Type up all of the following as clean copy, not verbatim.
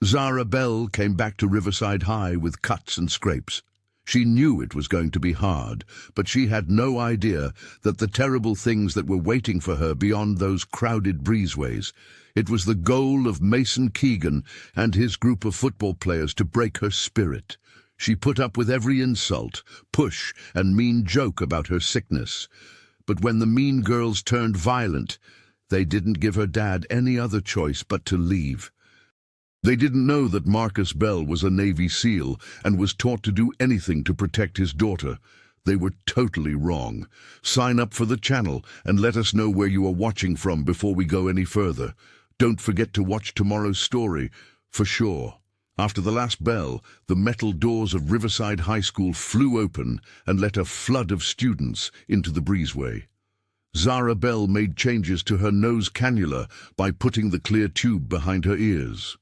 Zara Bell came back to Riverside High with cuts and scrapes. She knew it was going to be hard, but she had no idea that the terrible things that were waiting for her beyond those crowded breezeways. It was the goal of Mason Keegan and his group of football players to break her spirit. She put up with every insult, push, and mean joke about her sickness. But when the mean girls turned violent, they didn't give her dad any other choice but to leave. They didn't know that Marcus Bell was a Navy SEAL and was taught to do anything to protect his daughter. They were totally wrong. Sign up for the channel and let us know where you are watching from before we go any further. Don't forget to watch tomorrow's story, for sure. After the last bell, the metal doors of Riverside High School flew open and let a flood of students into the breezeway. Zara Bell made changes to her nose cannula by putting the clear tube behind her ears.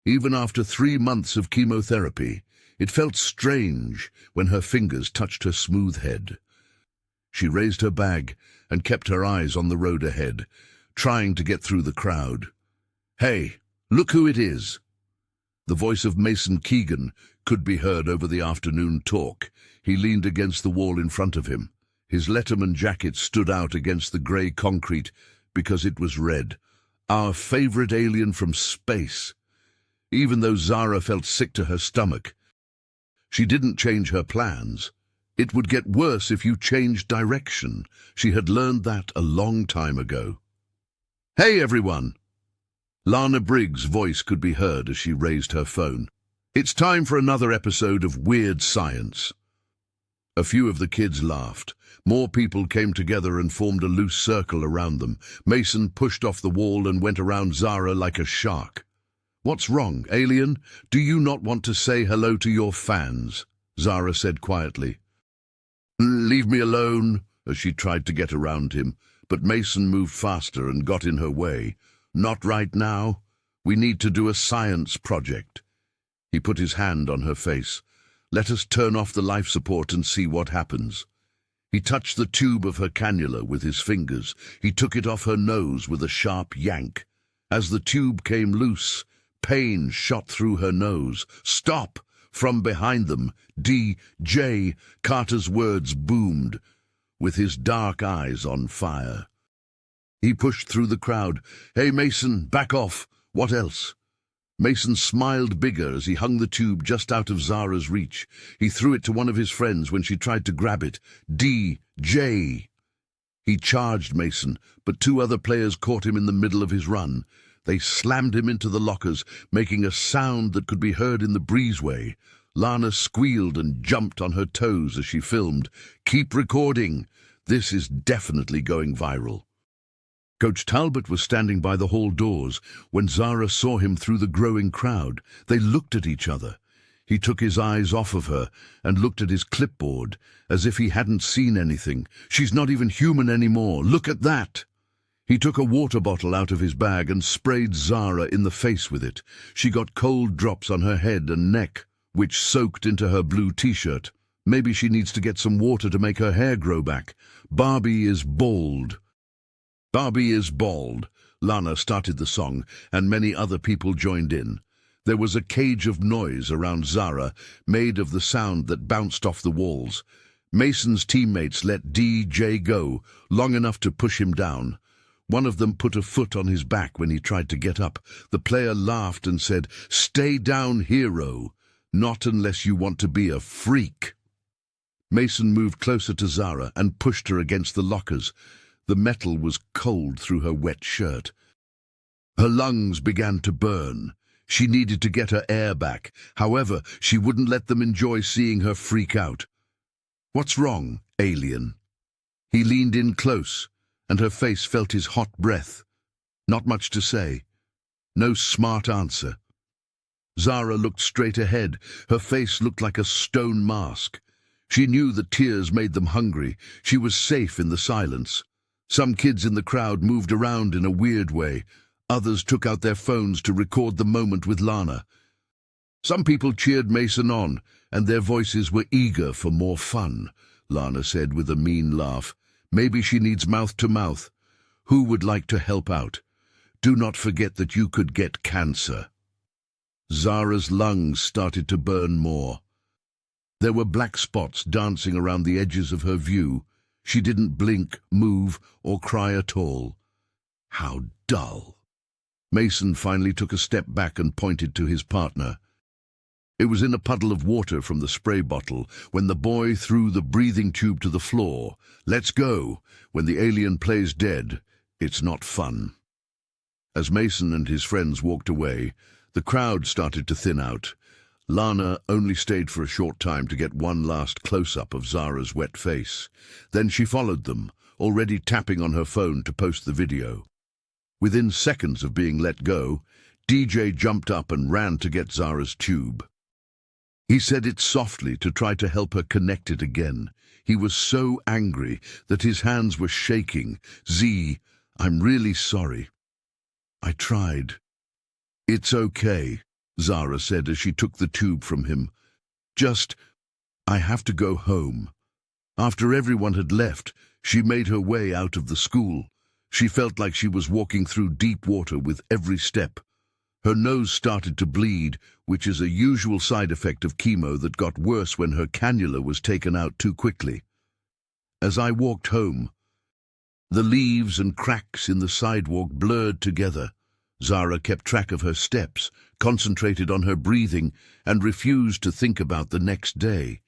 Even after 3 months of chemotherapy, it felt strange when her fingers touched her smooth head. She raised her bag and kept her eyes on the road ahead, trying to get through the crowd. "Hey, look who it is!" The voice of Mason Keegan could be heard over the afternoon talk. He leaned against the wall in front of him. His Letterman jacket stood out against the grey concrete because it was red. Our favorite alien from space. Even though Zara felt sick to her stomach, she didn't change her plans. It would get worse if you changed direction. She had learned that a long time ago. "Hey, everyone!" Lana Briggs' voice could be heard as she raised her phone. "It's time for another episode of Weird Science." A few of the kids laughed. More people came together and formed a loose circle around them. Mason pushed off the wall and went around Zara like a shark. "What's wrong, alien? Do you not want to say hello to your fans?" Zara said quietly. "Leave me alone," as she tried to get around him, but Mason moved faster and got in her way. "Not right now. We need to do a science project." He put his hand on her face. "Let us turn off the life support and see what happens." He touched the tube of her cannula with his fingers. He took it off her nose with a sharp yank. As the tube came loose, pain shot through her nose. "Stop!" From behind them, DJ Carter's words boomed, with his dark eyes on fire. He pushed through the crowd. "Hey, Mason, back off. What else?" Mason smiled bigger as he hung the tube just out of Zara's reach. He threw it to one of his friends when she tried to grab it. DJ! He charged Mason, but 2 other players caught him in the middle of his run. They slammed him into the lockers, making a sound that could be heard in the breezeway. Lana squealed and jumped on her toes as she filmed. "Keep recording. This is definitely going viral." Coach Talbot was standing by the hall doors when Zara saw him through the growing crowd. They looked at each other. He took his eyes off of her and looked at his clipboard, as if he hadn't seen anything. "She's not even human anymore. Look at that!" He took a water bottle out of his bag and sprayed Zara in the face with it. She got cold drops on her head and neck, which soaked into her blue t-shirt. Maybe she needs to get some water to make her hair grow back. "Barbie is bald." "Barbie is bald." Lana started the song, and many other people joined in. There was a cage of noise around Zara, made of the sound that bounced off the walls. Mason's teammates let DJ go, long enough to push him down. One of them put a foot on his back when he tried to get up. The player laughed and said, "Stay down, hero. Not unless you want to be a freak." Mason moved closer to Zara and pushed her against the lockers. The metal was cold through her wet shirt. Her lungs began to burn. She needed to get her air back. However, she wouldn't let them enjoy seeing her freak out. "What's wrong, alien?" He leaned in close, and her face felt his hot breath. Not much to say. No smart answer. Zara looked straight ahead. Her face looked like a stone mask. She knew that tears made them hungry. She was safe in the silence. Some kids in the crowd moved around in a weird way. Others took out their phones to record the moment with Lana. Some people cheered Mason on, and their voices were eager for more fun, Lana said with a mean laugh. "Maybe she needs mouth-to-mouth. Who would like to help out? Do not forget that you could get cancer." Zara's lungs started to burn more. There were black spots dancing around the edges of her view. She didn't blink, move, or cry at all. How dull. Mason finally took a step back and pointed to his partner. It was in a puddle of water from the spray bottle when the boy threw the breathing tube to the floor. Let's go. When the alien plays dead, it's not fun. As Mason and his friends walked away, the crowd started to thin out. Lana only stayed for a short time to get one last close-up of Zara's wet face. Then she followed them, already tapping on her phone to post the video. Within seconds of being let go, DJ jumped up and ran to get Zara's tube. He said it softly to try to help her connect it again. He was so angry that his hands were shaking. "Z, I'm really sorry. I tried." "It's okay," Zara said as she took the tube from him. I have to go home." After everyone had left, she made her way out of the school. She felt like she was walking through deep water with every step. Her nose started to bleed, which is a usual side effect of chemo that got worse when her cannula was taken out too quickly. As I walked home, the leaves and cracks in the sidewalk blurred together. Zara kept track of her steps, concentrated on her breathing, and refused to think about the next day.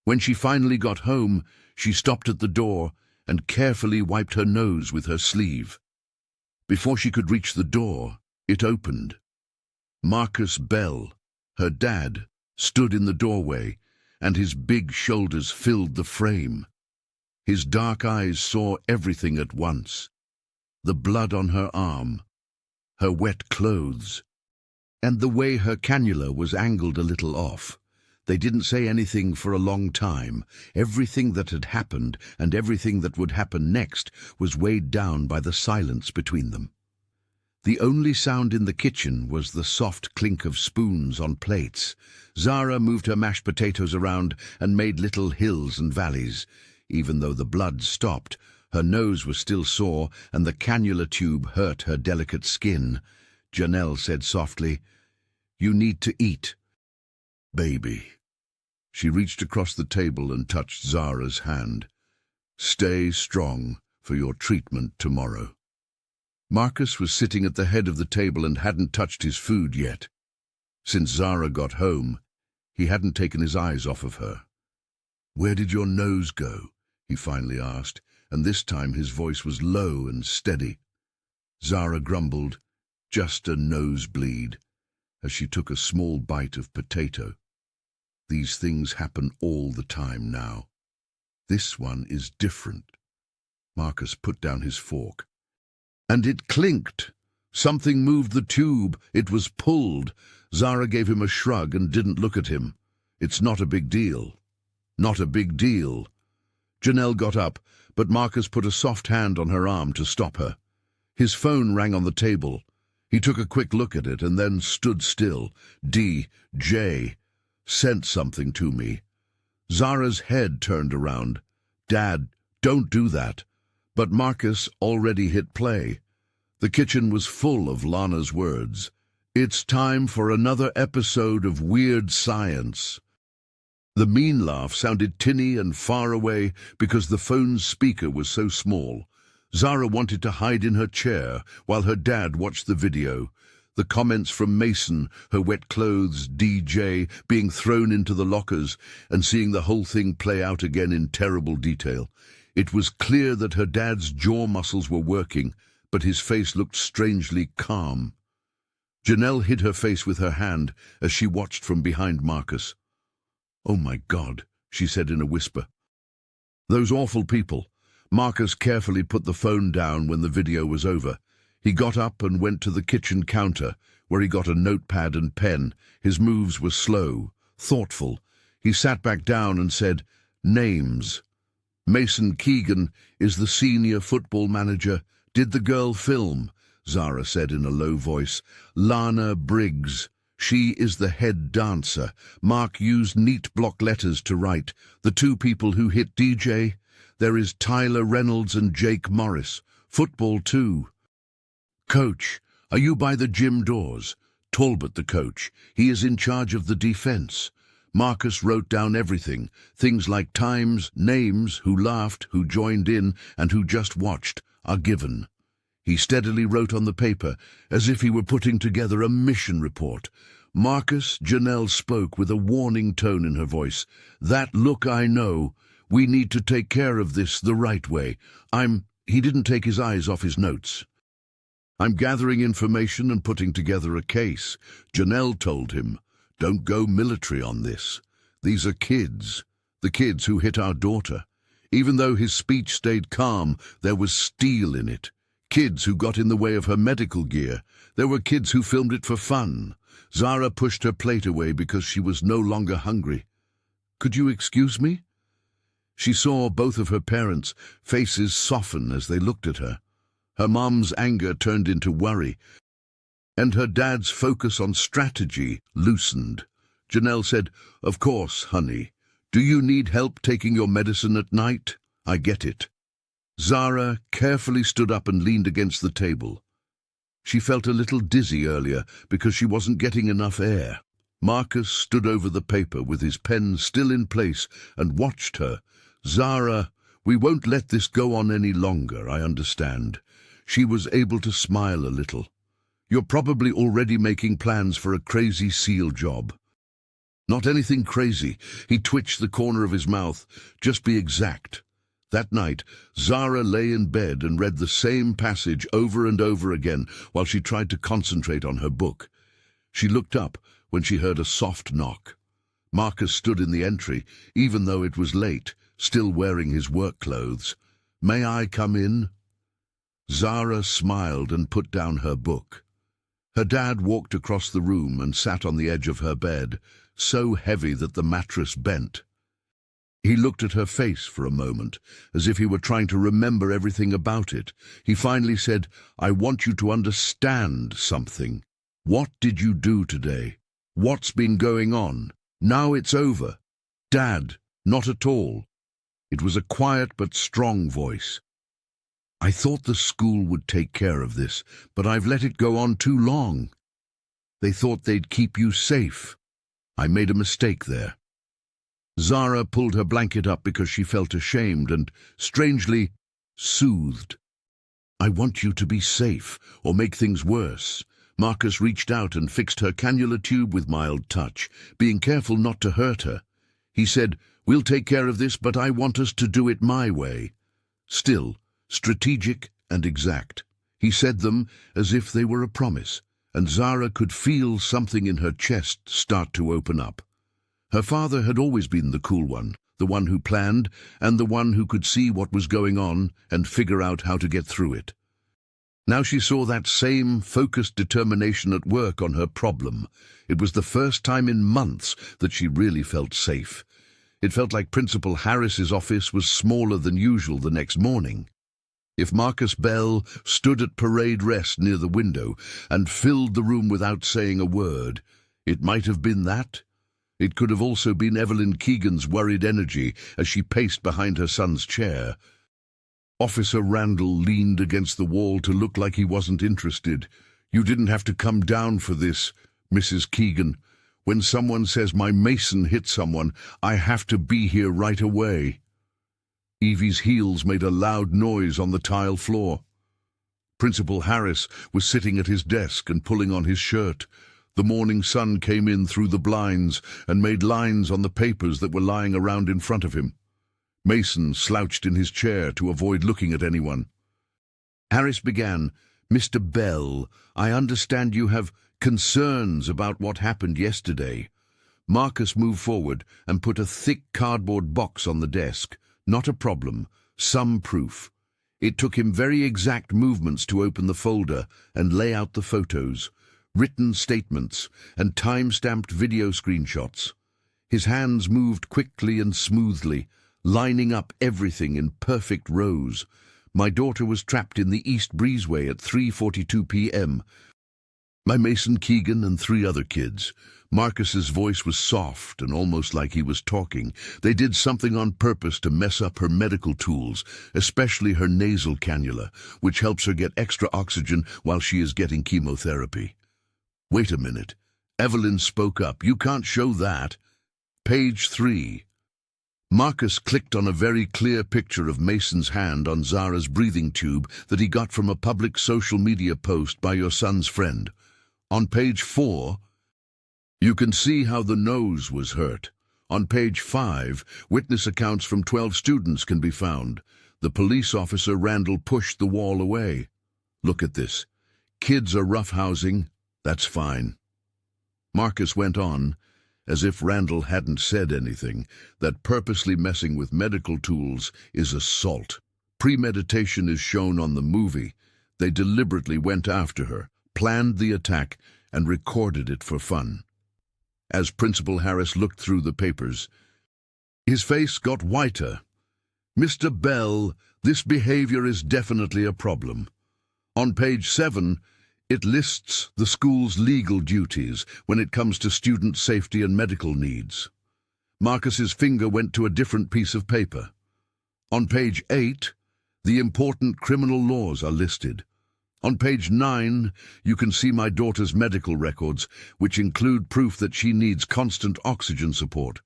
When she finally got home, she stopped at the door and carefully wiped her nose with her sleeve. Before she could reach the door, it opened. Marcus Bell, her dad, stood in the doorway, and his big shoulders filled the frame. His dark eyes saw everything at once. The blood on her arm, her wet clothes, and the way her cannula was angled a little off. They didn't say anything for a long time. Everything that had happened and everything that would happen next was weighed down by the silence between them. The only sound in the kitchen was the soft clink of spoons on plates. Zara moved her mashed potatoes around and made little hills and valleys. Even though the blood stopped, her nose was still sore and the cannula tube hurt her delicate skin. Janelle said softly, "You need to eat, baby." She reached across the table and touched Zara's hand. "Stay strong for your treatment tomorrow." Marcus was sitting at the head of the table and hadn't touched his food yet. Since Zara got home, he hadn't taken his eyes off of her. "Where did your nose go?" he finally asked, and this time his voice was low and steady. Zara grumbled, "Just a nosebleed," as she took a small bite of potato. "These things happen all the time now. This one is different." Marcus put down his fork. And it clinked. Something moved the tube. It was pulled. Zara gave him a shrug and didn't look at him. "It's not a big deal." "Not a big deal." Janelle got up, but Marcus put a soft hand on her arm to stop her. His phone rang on the table. He took a quick look at it and then stood still. "DJ sent something to me." Zara's head turned around. "Dad, don't do that." But Marcus already hit play. The kitchen was full of Lana's words. "It's time for another episode of Weird Science." The mean laugh sounded tinny and far away because the phone's speaker was so small. Zara wanted to hide in her chair while her dad watched the video. The comments from Mason, her wet clothes, DJ, being thrown into the lockers, and seeing the whole thing play out again in terrible detail. It was clear that her dad's jaw muscles were working, but his face looked strangely calm. Janelle hid her face with her hand as she watched from behind Marcus. "Oh my God," she said in a whisper. "Those awful people." Marcus carefully put the phone down when the video was over. He got up and went to the kitchen counter, where he got a notepad and pen. His moves were slow, thoughtful. He sat back down and said, "Names. Mason Keegan is the senior football manager. Did the girl film?" Zara said in a low voice. "Lana Briggs. She is the head dancer. Mark used neat block letters to write. The two people who hit DJ. There is Tyler Reynolds and Jake Morris. Football too. Coach, are you by the gym doors? Talbot, the coach. He is in charge of the defense. Marcus wrote down everything, things like times, names, who laughed, who joined in, and who just watched, are given. He steadily wrote on the paper, as if he were putting together a mission report. Marcus, Janelle spoke with a warning tone in her voice. That look, I know. We need to take care of this the right way. He didn't take his eyes off his notes. I'm gathering information and putting together a case. Janelle told him, don't go military on this. These are kids, the kids who hit our daughter. Even though his speech stayed calm, there was steel in it. Kids who got in the way of her medical gear. There were kids who filmed it for fun. Zara pushed her plate away because she was no longer hungry. Could you excuse me? She saw both of her parents' faces soften as they looked at her. Her mom's anger turned into worry, and her dad's focus on strategy loosened. Janelle said, Of course, honey. Do you need help taking your medicine at night? I get it. Zara carefully stood up and leaned against the table. She felt a little dizzy earlier because she wasn't getting enough air. Marcus stood over the paper with his pen still in place and watched her. Zara, we won't let this go on any longer, I understand. She was able to smile a little. You're probably already making plans for a crazy SEAL job. Not anything crazy. He twitched the corner of his mouth. Just be exact. That night, Zara lay in bed and read the same passage over and over again while she tried to concentrate on her book. She looked up when she heard a soft knock. Marcus stood in the entry, even though it was late, still wearing his work clothes. May I come in? Zara smiled and put down her book. Her dad walked across the room and sat on the edge of her bed, so heavy that the mattress bent. He looked at her face for a moment, as if he were trying to remember everything about it. He finally said, I want you to understand something. What did you do today? What's been going on? Now it's over. Dad, not at all. It was a quiet but strong voice. I thought the school would take care of this, but I've let it go on too long. They thought they'd keep you safe. I made a mistake there. Zara pulled her blanket up because she felt ashamed and, strangely, soothed. I want you to be safe, or make things worse. Marcus reached out and fixed her cannula tube with mild touch, being careful not to hurt her. He said, We'll take care of this, but I want us to do it my way. Still, strategic and exact. He said them as if they were a promise, and Zara could feel something in her chest start to open up. Her father had always been the cool one, the one who planned, and the one who could see what was going on and figure out how to get through it. Now she saw that same focused determination at work on her problem. It was the first time in months that she really felt safe. It felt like Principal Harris's office was smaller than usual the next morning. If Marcus Bell stood at parade rest near the window and filled the room without saying a word, it might have been that. It could have also been Evelyn Keegan's worried energy as she paced behind her son's chair. Officer Randall leaned against the wall to look like he wasn't interested. You didn't have to come down for this, Mrs. Keegan. When someone says my Mason hit someone, I have to be here right away. Evie's heels made a loud noise on the tile floor. Principal Harris was sitting at his desk and pulling on his shirt. The morning sun came in through the blinds and made lines on the papers that were lying around in front of him. Mason slouched in his chair to avoid looking at anyone. Harris began, Mr. Bell, I understand you have concerns about what happened yesterday. Marcus moved forward and put a thick cardboard box on the desk. Not a problem, some proof. It took him very exact movements to open the folder and lay out the photos, written statements, and time-stamped video screenshots. His hands moved quickly and smoothly, lining up everything in perfect rows. My daughter was trapped in the East Breezeway at 3:42 p.m. My Mason Keegan and 3 other kids. Marcus's voice was soft and almost like he was talking. They did something on purpose to mess up her medical tools, especially her nasal cannula, which helps her get extra oxygen while she is getting chemotherapy. Wait a minute. Evelyn spoke up. You can't show that. Page 3. Marcus clicked on a very clear picture of Mason's hand on Zara's breathing tube that he got from a public social media post by your son's friend. On page 4, you can see how the nose was hurt. On page 5, witness accounts from 12 students can be found. The police officer Randall pushed the wall away. Look at this. Kids are roughhousing. That's fine. Marcus went on, as if Randall hadn't said anything, that purposely messing with medical tools is assault. Premeditation is shown on the movie. They deliberately went after her, planned the attack, and recorded it for fun. As Principal Harris looked through the papers, his face got whiter. Mr. Bell, this behavior is definitely a problem. On page 7, it lists the school's legal duties when it comes to student safety and medical needs. Marcus's finger went to a different piece of paper. On page 8, the important criminal laws are listed. On page 9, you can see my daughter's medical records, which include proof that she needs constant oxygen support.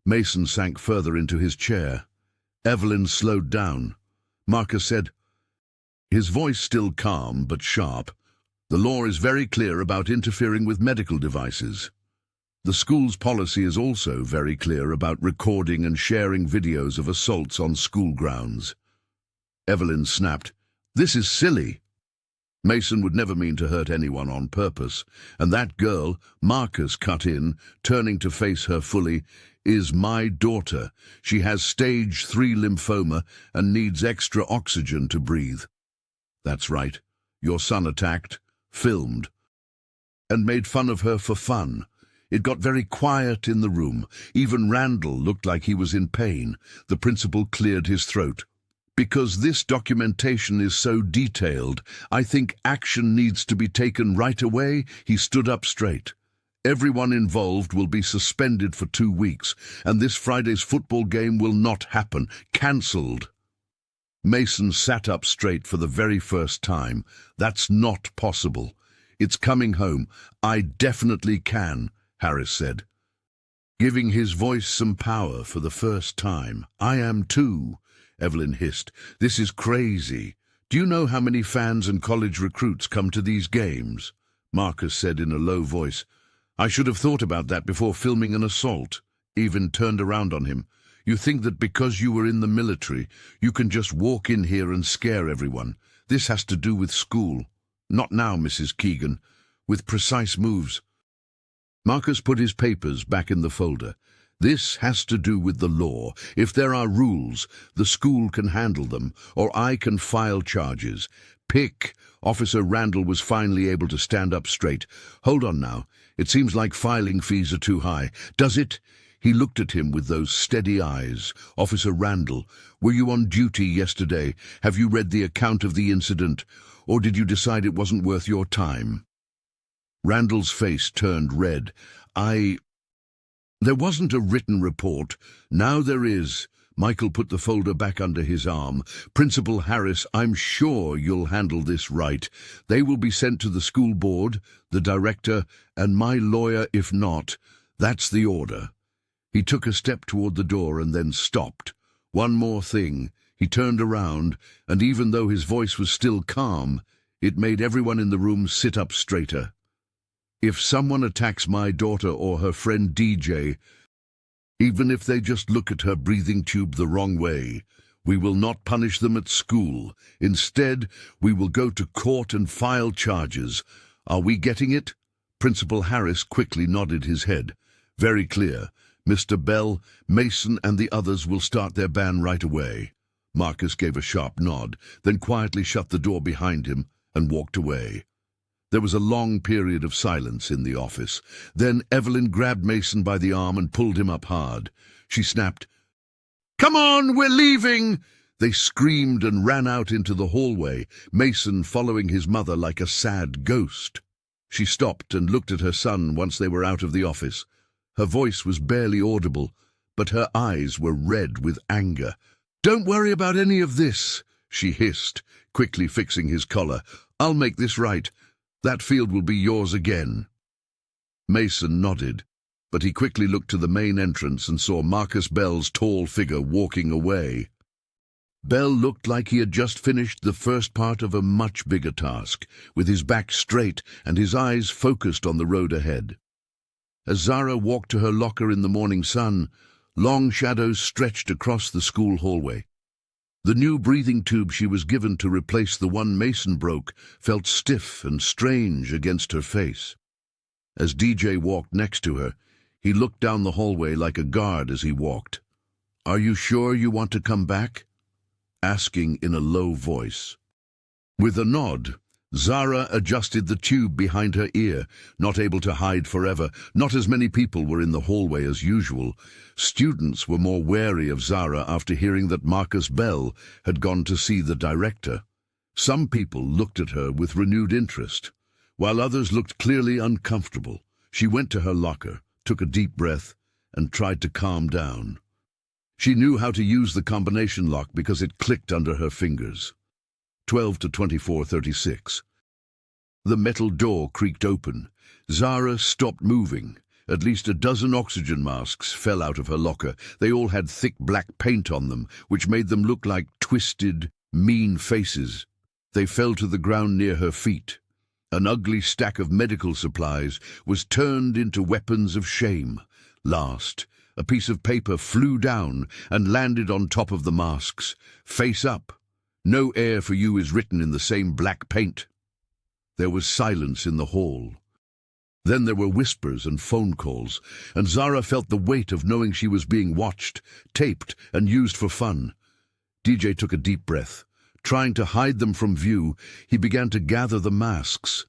Mason sank further into his chair. Evelyn slowed down. Marcus said, his voice still calm but sharp, the law is very clear about interfering with medical devices. The school's policy is also very clear about recording and sharing videos of assaults on school grounds. Evelyn snapped, this is silly. Mason would never mean to hurt anyone on purpose, and that girl, Marcus cut in, turning to face her fully, is my daughter. She has stage 3 lymphoma and needs extra oxygen to breathe. That's right. Your son attacked, filmed, and made fun of her for fun. It got very quiet in the room. Even Randall looked like he was in pain. The principal cleared his throat. Because this documentation is so detailed, I think action needs to be taken right away. He stood up straight. Everyone involved will be suspended for 2 weeks, and this Friday's football game will not happen. Cancelled. Mason sat up straight for the very first time. That's not possible. It's coming home. I definitely can, Harris said, giving his voice some power for the first time. I am too, Evelyn hissed. This is crazy. Do you know how many fans and college recruits come to these games? Marcus said in a low voice. I should have thought about that before filming an assault. Even turned around on him. You think that because you were in the military, you can just walk in here and scare everyone. This has to do with school. Not now, Mrs. Keegan. With precise moves. Marcus put his papers back in the folder. This has to do with the law. If there are rules, the school can handle them, or I can file charges. Pick. Officer Randall was finally able to stand up straight. Hold on now. It seems like filing fees are too high. Does it? He looked at him with those steady eyes. Officer Randall, were you on duty yesterday? Have you read the account of the incident? Or did you decide it wasn't worth your time? Randall's face turned red. There wasn't a written report. Now there is. Michael put the folder back under his arm. Principal Harris, I'm sure you'll handle this right. They will be sent to the school board, the director, and my lawyer if not. That's the order. He took a step toward the door and then stopped. One more thing. He turned around, and even though his voice was still calm, it made everyone in the room sit up straighter. If someone attacks my daughter or her friend DJ, even if they just look at her breathing tube the wrong way, we will not punish them at school. Instead, we will go to court and file charges. Are we getting it? Principal Harris quickly nodded his head. Very clear. Mr. Bell, Mason, and the others will start their ban right away. Marcus gave a sharp nod, then quietly shut the door behind him and walked away. There was a long period of silence in the office. Then Evelyn grabbed Mason by the arm and pulled him up hard. She snapped, "Come on, we're leaving!" They screamed and ran out into the hallway, Mason following his mother like a sad ghost. She stopped and looked at her son once they were out of the office. Her voice was barely audible, but her eyes were red with anger. "Don't worry about any of this," she hissed, quickly fixing his collar. "I'll make this right. That field will be yours again." Mason nodded, but he quickly looked to the main entrance and saw Marcus Bell's tall figure walking away. Bell looked like he had just finished the first part of a much bigger task, with his back straight and his eyes focused on the road ahead. As Zara walked to her locker in the morning sun, long shadows stretched across the school hallway. The new breathing tube she was given to replace the one Mason broke felt stiff and strange against her face. As DJ walked next to her, he looked down the hallway like a guard as he walked. "Are you sure you want to come back?" asking in a low voice. With a nod, Zara adjusted the tube behind her ear, not able to hide forever. Not as many people were in the hallway as usual. Students were more wary of Zara after hearing that Marcus Bell had gone to see the director. Some people looked at her with renewed interest, while others looked clearly uncomfortable. She went to her locker, took a deep breath, and tried to calm down. She knew how to use the combination lock because it clicked under her fingers. 12 to 24:36. The metal door creaked open. Zara stopped moving. At least a dozen oxygen masks fell out of her locker. They all had thick black paint on them, which made them look like twisted, mean faces. They fell to the ground near her feet. An ugly stack of medical supplies was turned into weapons of shame. Last, a piece of paper flew down and landed on top of the masks. "Face up. No air for you" is written in the same black paint. There was silence in the hall. Then there were whispers and phone calls, and Zara felt the weight of knowing she was being watched, taped, and used for fun. DJ took a deep breath. Trying to hide them from view, he began to gather the masks.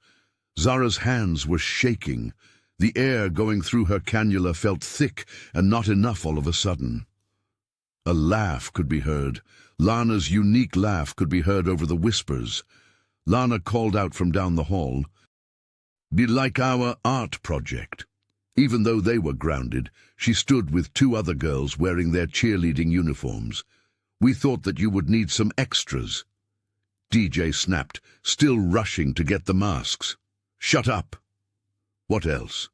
Zara's hands were shaking. The air going through her cannula felt thick and not enough all of a sudden. A laugh could be heard. Lana's unique laugh could be heard over the whispers. Lana called out from down the hall, "Be like our art project." Even though they were grounded, she stood with two other girls wearing their cheerleading uniforms. "We thought that you would need some extras." DJ snapped, still rushing to get the masks. "Shut up." "What else?"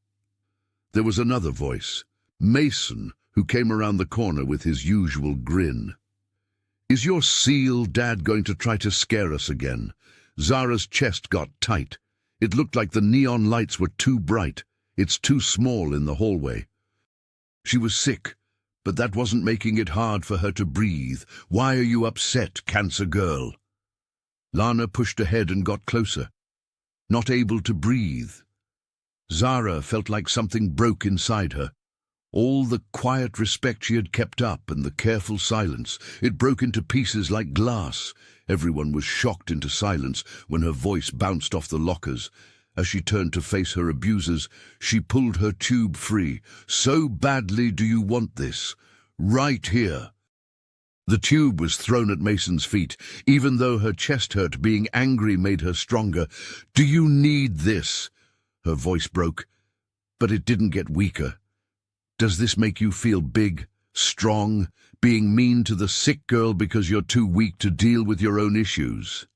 There was another voice, Mason, who came around the corner with his usual grin. "Is your seal dad going to try to scare us again?" Zara's chest got tight. It looked like the neon lights were too bright. It's too small in the hallway. She was sick, but that wasn't making it hard for her to breathe. "Why are you upset, cancer girl?" Lana pushed ahead and got closer, not able to breathe. Zara felt like something broke inside her. All the quiet respect she had kept up and the careful silence, it broke into pieces like glass. Everyone was shocked into silence when her voice bounced off the lockers. As she turned to face her abusers, she pulled her tube free. "So badly do you want this? Right here." The tube was thrown at Mason's feet. Even though her chest hurt, being angry made her stronger. "Do you need this?" Her voice broke, but it didn't get weaker. "Does this make you feel big, strong, being mean to the sick girl because you're too weak to deal with your own issues?"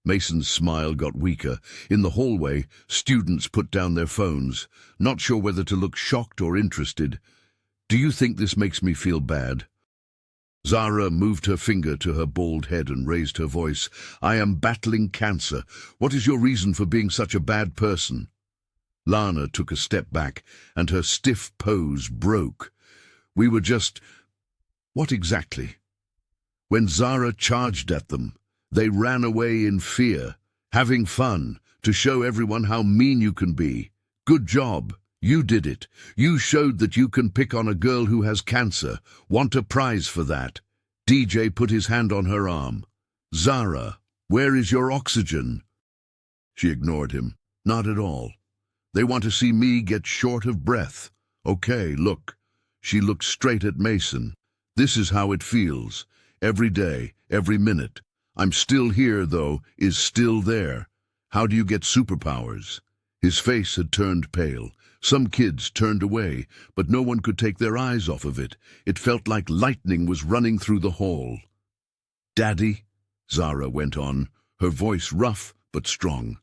Mason's smile got weaker. In the hallway, students put down their phones, not sure whether to look shocked or interested. "Do you think this makes me feel bad?" Zara moved her finger to her bald head and raised her voice. "I am battling cancer. What is your reason for being such a bad person?" Lana took a step back, and her stiff pose broke. "We were just—" "What exactly?" When Zara charged at them, they ran away in fear, having fun, to show everyone how mean you can be. "Good job. You did it. You showed that you can pick on a girl who has cancer. Want a prize for that." DJ put his hand on her arm. "Zara, where is your oxygen?" She ignored him. "Not at all. They want to see me get short of breath. Okay, look." She looked straight at Mason. "This is how it feels. Every day, every minute. I'm still here, though, is still there. How do you get superpowers?" His face had turned pale. Some kids turned away, but no one could take their eyes off of it. It felt like lightning was running through the hall. "Daddy," Zara went on, her voice rough but strong.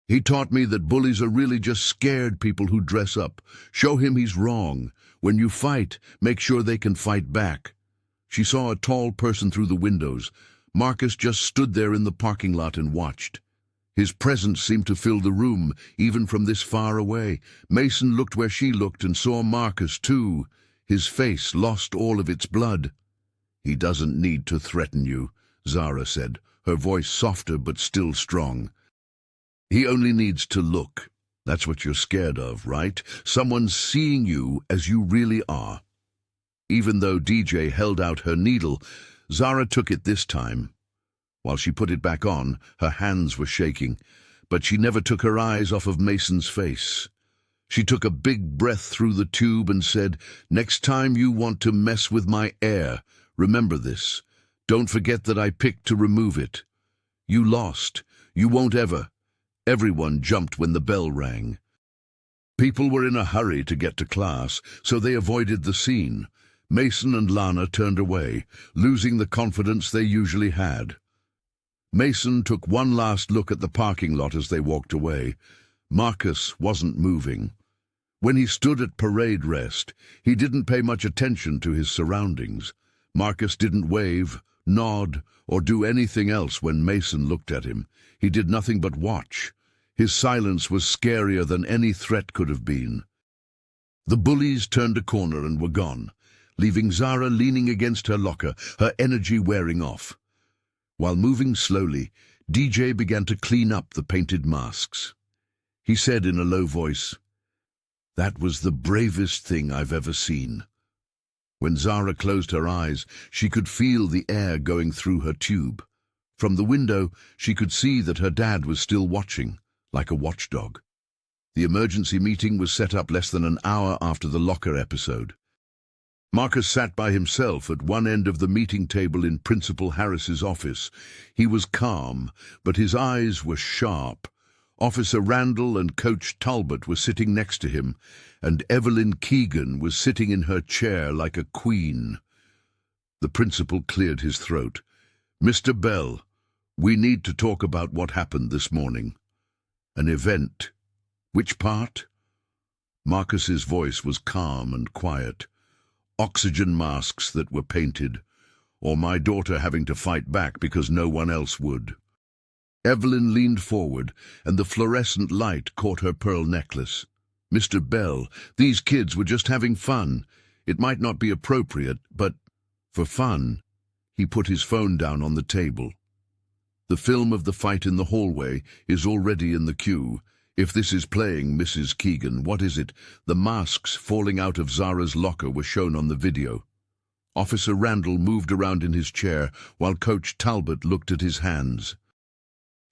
He taught me that bullies are really just scared people who dress up. Show him he's wrong. When you fight, make sure they can fight back. She saw a tall person through the windows. Marcus just stood there in the parking lot and watched. His presence seemed to fill the room, even from this far away. Mason looked where she looked and saw Marcus too. His face lost all of its blood. "He doesn't need to threaten you," Zara said, her voice softer but still strong. "He only needs to look. That's what you're scared of, right? Someone seeing you as you really are." Even though DJ held out her needle, Zara took it this time. While she put it back on, her hands were shaking, but she never took her eyes off of Mason's face. She took a big breath through the tube and said, "Next time you want to mess with my air, remember this. Don't forget that I picked to remove it. You lost. You won't ever." Everyone jumped when the bell rang. People were in a hurry to get to class, so they avoided the scene. Mason and Lana turned away, losing the confidence they usually had. Mason took one last look at the parking lot as they walked away. Marcus wasn't moving. When he stood at parade rest, he didn't pay much attention to his surroundings. Marcus didn't wave, nod, or do anything else when Mason looked at him. He did nothing but watch. His silence was scarier than any threat could have been. The bullies turned a corner and were gone, leaving Zara leaning against her locker, her energy wearing off. While moving slowly, DJ began to clean up the painted masks. He said in a low voice, "That was the bravest thing I've ever seen." When Zara closed her eyes, she could feel the air going through her tube. From the window, she could see that her dad was still watching, like a watchdog. The emergency meeting was set up less than an hour after the locker episode. Marcus sat by himself at one end of the meeting table in Principal Harris's office. He was calm, but his eyes were sharp. Officer Randall and Coach Talbot were sitting next to him, and Evelyn Keegan was sitting in her chair like a queen. The principal cleared his throat. "Mr. Bell, we need to talk about what happened this morning." "An event. Which part?" Marcus's voice was calm and quiet. "Oxygen masks that were painted, or my daughter having to fight back because no one else would." Evelyn leaned forward, and the fluorescent light caught her pearl necklace. "Mr. Bell, these kids were just having fun. It might not be appropriate, but for fun." He put his phone down on the table. "The film of the fight in the hallway is already in the queue. If this is playing, Mrs. Keegan, what is it?" The masks falling out of Zara's locker were shown on the video. Officer Randall moved around in his chair while Coach Talbot looked at his hands.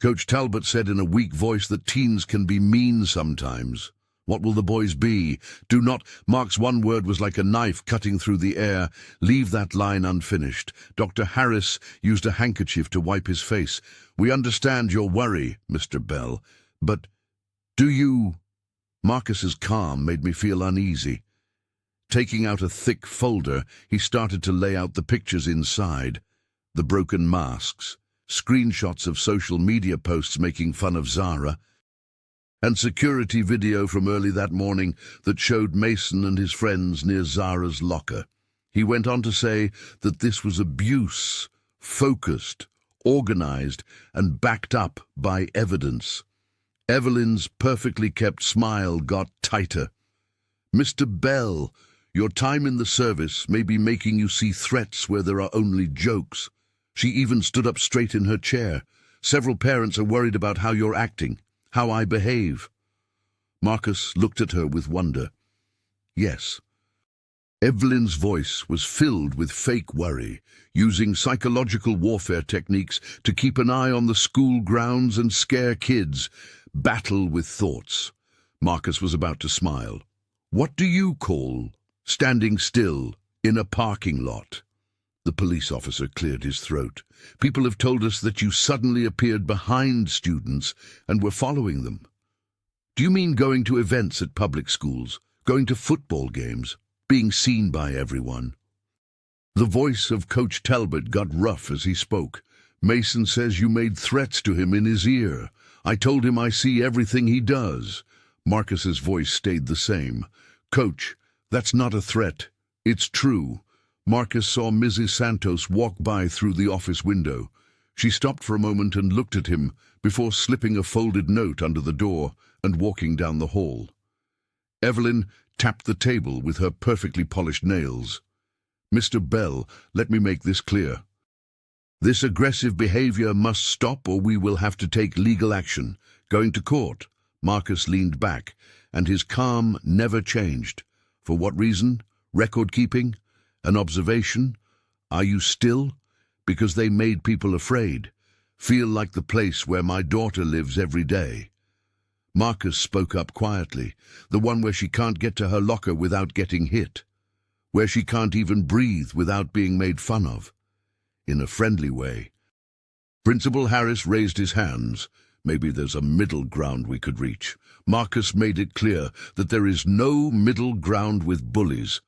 Coach Talbot said in a weak voice that teens can be mean sometimes. "What will the boys be? Do not—" Mark's one word was like a knife cutting through the air. "Leave that line unfinished." Dr. Harris used a handkerchief to wipe his face. "We understand your worry, Mr. Bell, but do you—" Marcus's calm made me feel uneasy. Taking out a thick folder, he started to lay out the pictures inside. The broken masks, screenshots of social media posts making fun of Zara, and security video from early that morning that showed Mason and his friends near Zara's locker. He went on to say that this was abuse, focused, organized, and backed up by evidence. Evelyn's perfectly kept smile got tighter. "Mr. Bell, your time in the service may be making you see threats where there are only jokes." She even stood up straight in her chair. "Several parents are worried about how you're acting, how I behave." Marcus looked at her with wonder. "Yes." Evelyn's voice was filled with fake worry, using psychological warfare techniques to keep an eye on the school grounds and scare kids. Battle with thoughts. Marcus was about to smile. "What do you call standing still in a parking lot?" The police officer cleared his throat. "People have told us that you suddenly appeared behind students and were following them." "Do you mean going to events at public schools, going to football games, being seen by everyone?" The voice of Coach Talbot got rough as he spoke. "Mason says you made threats to him in his ear. I told him I see everything he does. Marcus's voice stayed the same. Coach, that's not a threat. It's true. Marcus saw Mrs. Santos walk by through the office window. She stopped for a moment and looked at him before slipping a folded note under the door and walking down the hall. Evelyn tapped the table with her perfectly polished nails. Mr. Bell, let me make this clear. This aggressive behavior must stop or we will have to take legal action. Going to court. Marcus leaned back, and his calm never changed. For what reason? Record-keeping? An observation? Are you still? Because they made people afraid. Feel like the place where my daughter lives every day. Marcus spoke up quietly, the one where she can't get to her locker without getting hit, where she can't even breathe without being made fun of. In a friendly way. Principal Harris raised his hands. Maybe there's a middle ground we could reach. Marcus made it clear that there is no middle ground with bullies.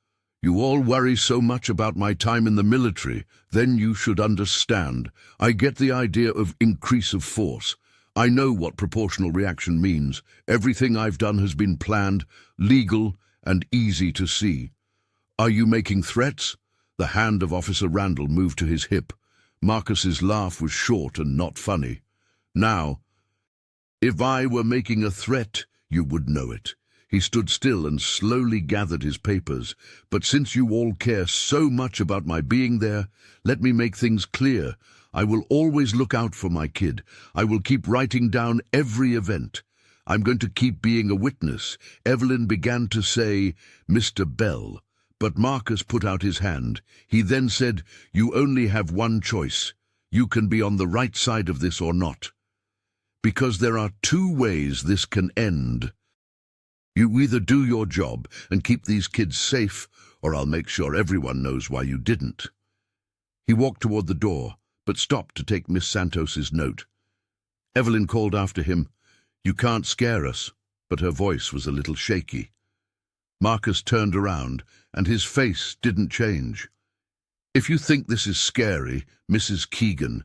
You all worry so much about my time in the military, then you should understand. I get the idea of increase of force. I know what proportional reaction means. Everything I've done has been planned, legal, and easy to see. Are you making threats? The hand of Officer Randall moved to his hip. Marcus's laugh was short and not funny. Now, if I were making a threat, you would know it. He stood still and slowly gathered his papers. But since you all care so much about my being there, let me make things clear. I will always look out for my kid. I will keep writing down every event. I'm going to keep being a witness. Evelyn began to say, Mr. Bell. But Marcus put out his hand. He then said, you only have one choice. You can be on the right side of this or not. Because there are two ways this can end. You either do your job and keep these kids safe, or I'll make sure everyone knows why you didn't. He walked toward the door, but stopped to take Miss Santos's note. Evelyn called after him, you can't scare us, but her voice was a little shaky. Marcus turned around, and his face didn't change. If you think this is scary, Mrs. Keegan,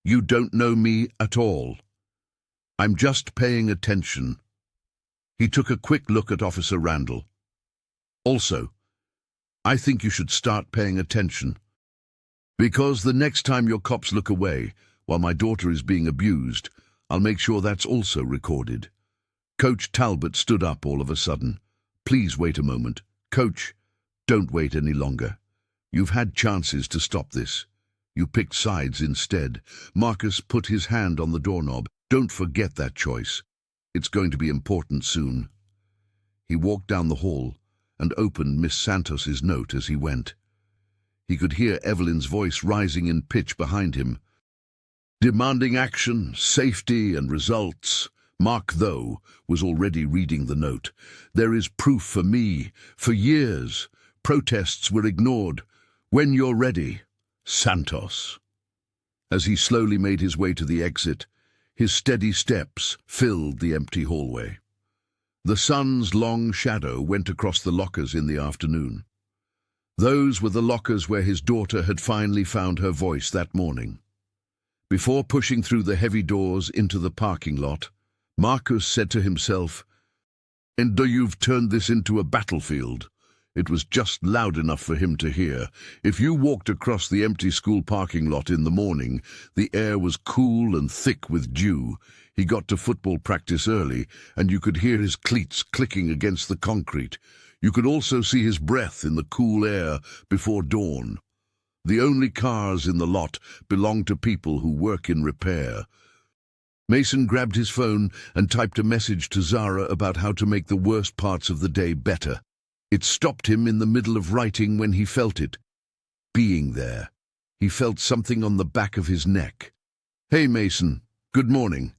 you don't know me at all. I'm just paying attention. He took a quick look at Officer Randall. Also, I think you should start paying attention. Because the next time your cops look away while my daughter is being abused, I'll make sure that's also recorded. Coach Talbot stood up all of a sudden. Please wait a moment. Coach, don't wait any longer. You've had chances to stop this. You picked sides instead. Marcus put his hand on the doorknob. Don't forget that choice. It's going to be important soon. He walked down the hall and opened Miss Santos's note as he went. He could hear Evelyn's voice rising in pitch behind him, demanding action, safety, and results. Mark, though, was already reading the note. There is proof for me. For years, protests were ignored. When you're ready, Santos. As he slowly made his way to the exit, his steady steps filled the empty hallway. The sun's long shadow went across the lockers in the afternoon. Those were the lockers where his daughter had finally found her voice that morning. Before pushing through the heavy doors into the parking lot, Marcus said to himself, "And you've turned this into a battlefield." It was just loud enough for him to hear. If you walked across the empty school parking lot in the morning, the air was cool and thick with dew. He got to football practice early, and you could hear his cleats clicking against the concrete. You could also see his breath in the cool air before dawn. The only cars in the lot belonged to people who work in repair. Mason grabbed his phone and typed a message to Zara about how to make the worst parts of the day better. It stopped him in the middle of writing when he felt it. Being there. He felt something on the back of his neck. "Hey, Mason. Good morning."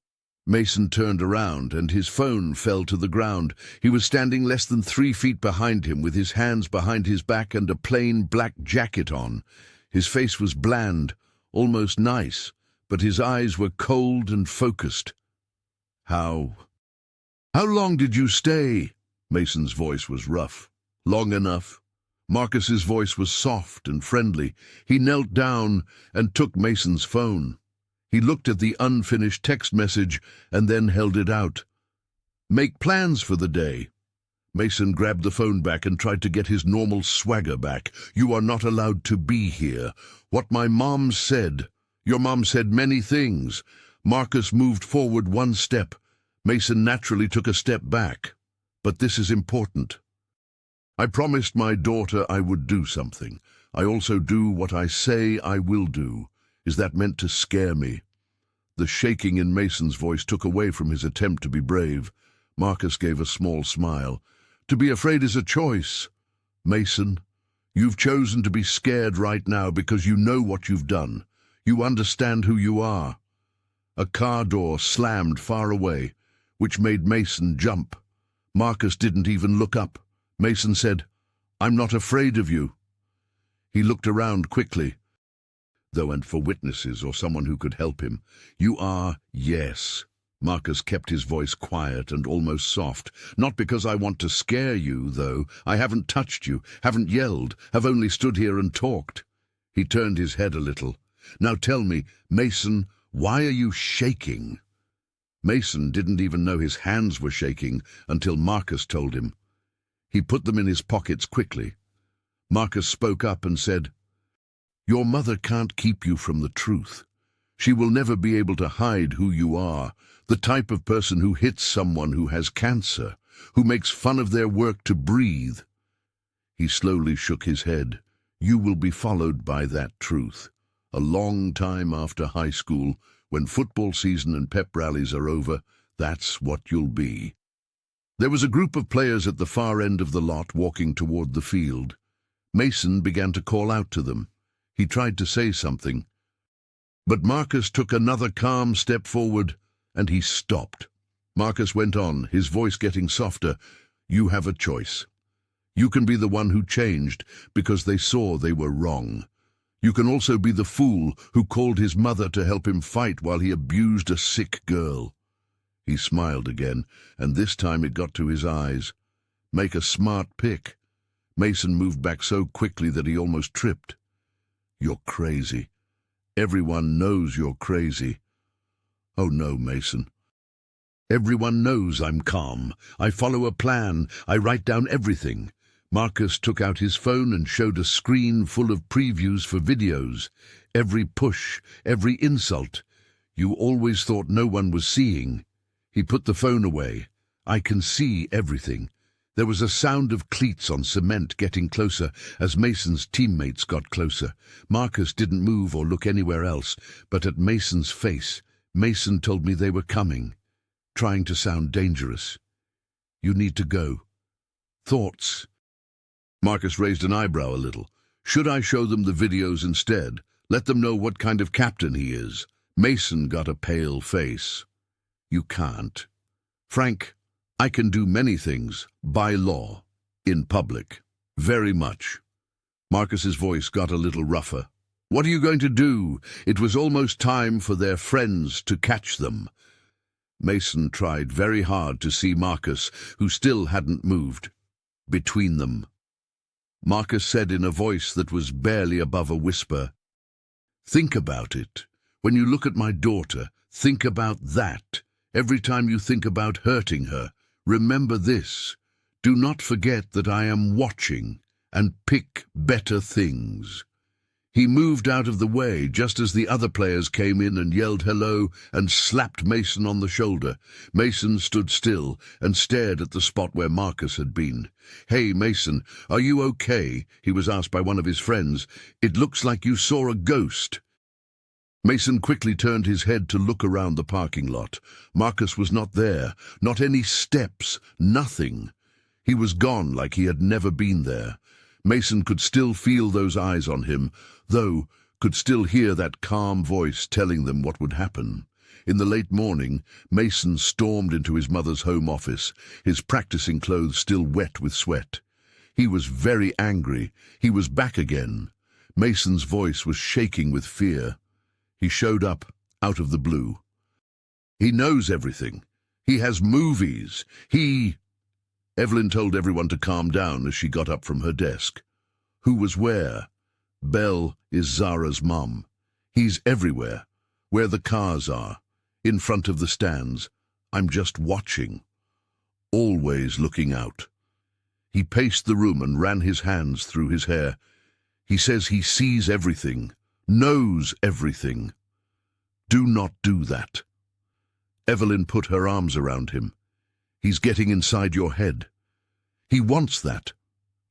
Mason turned around, and his phone fell to the ground. He was standing less than 3 feet behind him, with his hands behind his back and a plain black jacket on. His face was bland, almost nice, but his eyes were cold and focused. How long did you stay?" Mason's voice was rough. "Long enough." Marcus's voice was soft and friendly. He knelt down and took Mason's phone. He looked at the unfinished text message and then held it out. "Make plans for the day." Mason grabbed the phone back and tried to get his normal swagger back. "You are not allowed to be here. What my mom said. Your mom said many things." Marcus moved forward one step. Mason naturally took a step back. "But this is important. I promised my daughter I would do something. I also do what I say I will do. Is that meant to scare me?" The shaking in Mason's voice took away from his attempt to be brave. Marcus gave a small smile. "To be afraid is a choice. Mason, you've chosen to be scared right now because you know what you've done. You understand who you are." A car door slammed far away, which made Mason jump. Marcus didn't even look up. Mason said, "I'm not afraid of you." He looked around quickly, though, and for witnesses or someone who could help him. "You are, yes." Marcus kept his voice quiet and almost soft. "Not because I want to scare you, though. I haven't touched you, haven't yelled, have only stood here and talked." He turned his head a little. "Now tell me, Mason, why are you shaking?" Mason didn't even know his hands were shaking until Marcus told him. He put them in his pockets quickly. Marcus spoke up and said, "Your mother can't keep you from the truth. She will never be able to hide who you are, the type of person who hits someone who has cancer, who makes fun of their work to breathe." He slowly shook his head. "You will be followed by that truth. A long time after high school, when football season and pep rallies are over, that's what you'll be." There was a group of players at the far end of the lot walking toward the field. Mason began to call out to them. He tried to say something, but Marcus took another calm step forward, and he stopped. Marcus went on, his voice getting softer. "You have a choice. You can be the one who changed because they saw they were wrong. You can also be the fool who called his mother to help him fight while he abused a sick girl." He smiled again, and this time it got to his eyes. "Make a smart pick." Mason moved back so quickly that he almost tripped. "You're crazy. Everyone knows you're crazy." "Oh no, Mason. Everyone knows I'm calm. I follow a plan. I write down everything." Marcus took out his phone and showed a screen full of previews for videos. Every push, every insult. "You always thought no one was seeing." He put the phone away. "I can see everything." There was a sound of cleats on cement getting closer as Mason's teammates got closer. Marcus didn't move or look anywhere else, but at Mason's face. "Mason told me they were coming," trying to sound dangerous. "You need to go." "Thoughts?" Marcus raised an eyebrow a little. "Should I show them the videos instead? Let them know what kind of captain he is?" Mason got a pale face. "You can't. Frank, I can do many things, by law, in public. Very much." Marcus's voice got a little rougher. "What are you going to do?" It was almost time for their friends to catch them. Mason tried very hard to see Marcus, who still hadn't moved. Between them. Marcus said in a voice that was barely above a whisper, "Think about it. When you look at my daughter, think about that. Every time you think about hurting her, remember this. Do not forget that I am watching, and pick better things." He moved out of the way just as the other players came in and yelled hello and slapped Mason on the shoulder. Mason stood still and stared at the spot where Marcus had been. "Hey, Mason, are you okay?" he was asked by one of his friends. "It looks like you saw a ghost." Mason quickly turned his head to look around the parking lot. Marcus was not there, not any steps, nothing. He was gone like he had never been there. Mason could still feel those eyes on him, though could still hear that calm voice telling them what would happen. In the late morning, Mason stormed into his mother's home office, his practicing clothes still wet with sweat. He was very angry. He was back again. Mason's voice was shaking with fear. He showed up, out of the blue. "He knows everything. He has movies. Evelyn told everyone to calm down as she got up from her desk. "Who was where?" "Belle is Zara's mum. He's everywhere. Where the cars are, in front of the stands. I'm just watching, always looking out. He paced the room and ran his hands through his hair. He says he sees everything, knows everything. Do not do that. Evelyn put her arms around him. He's getting inside your head. He wants that.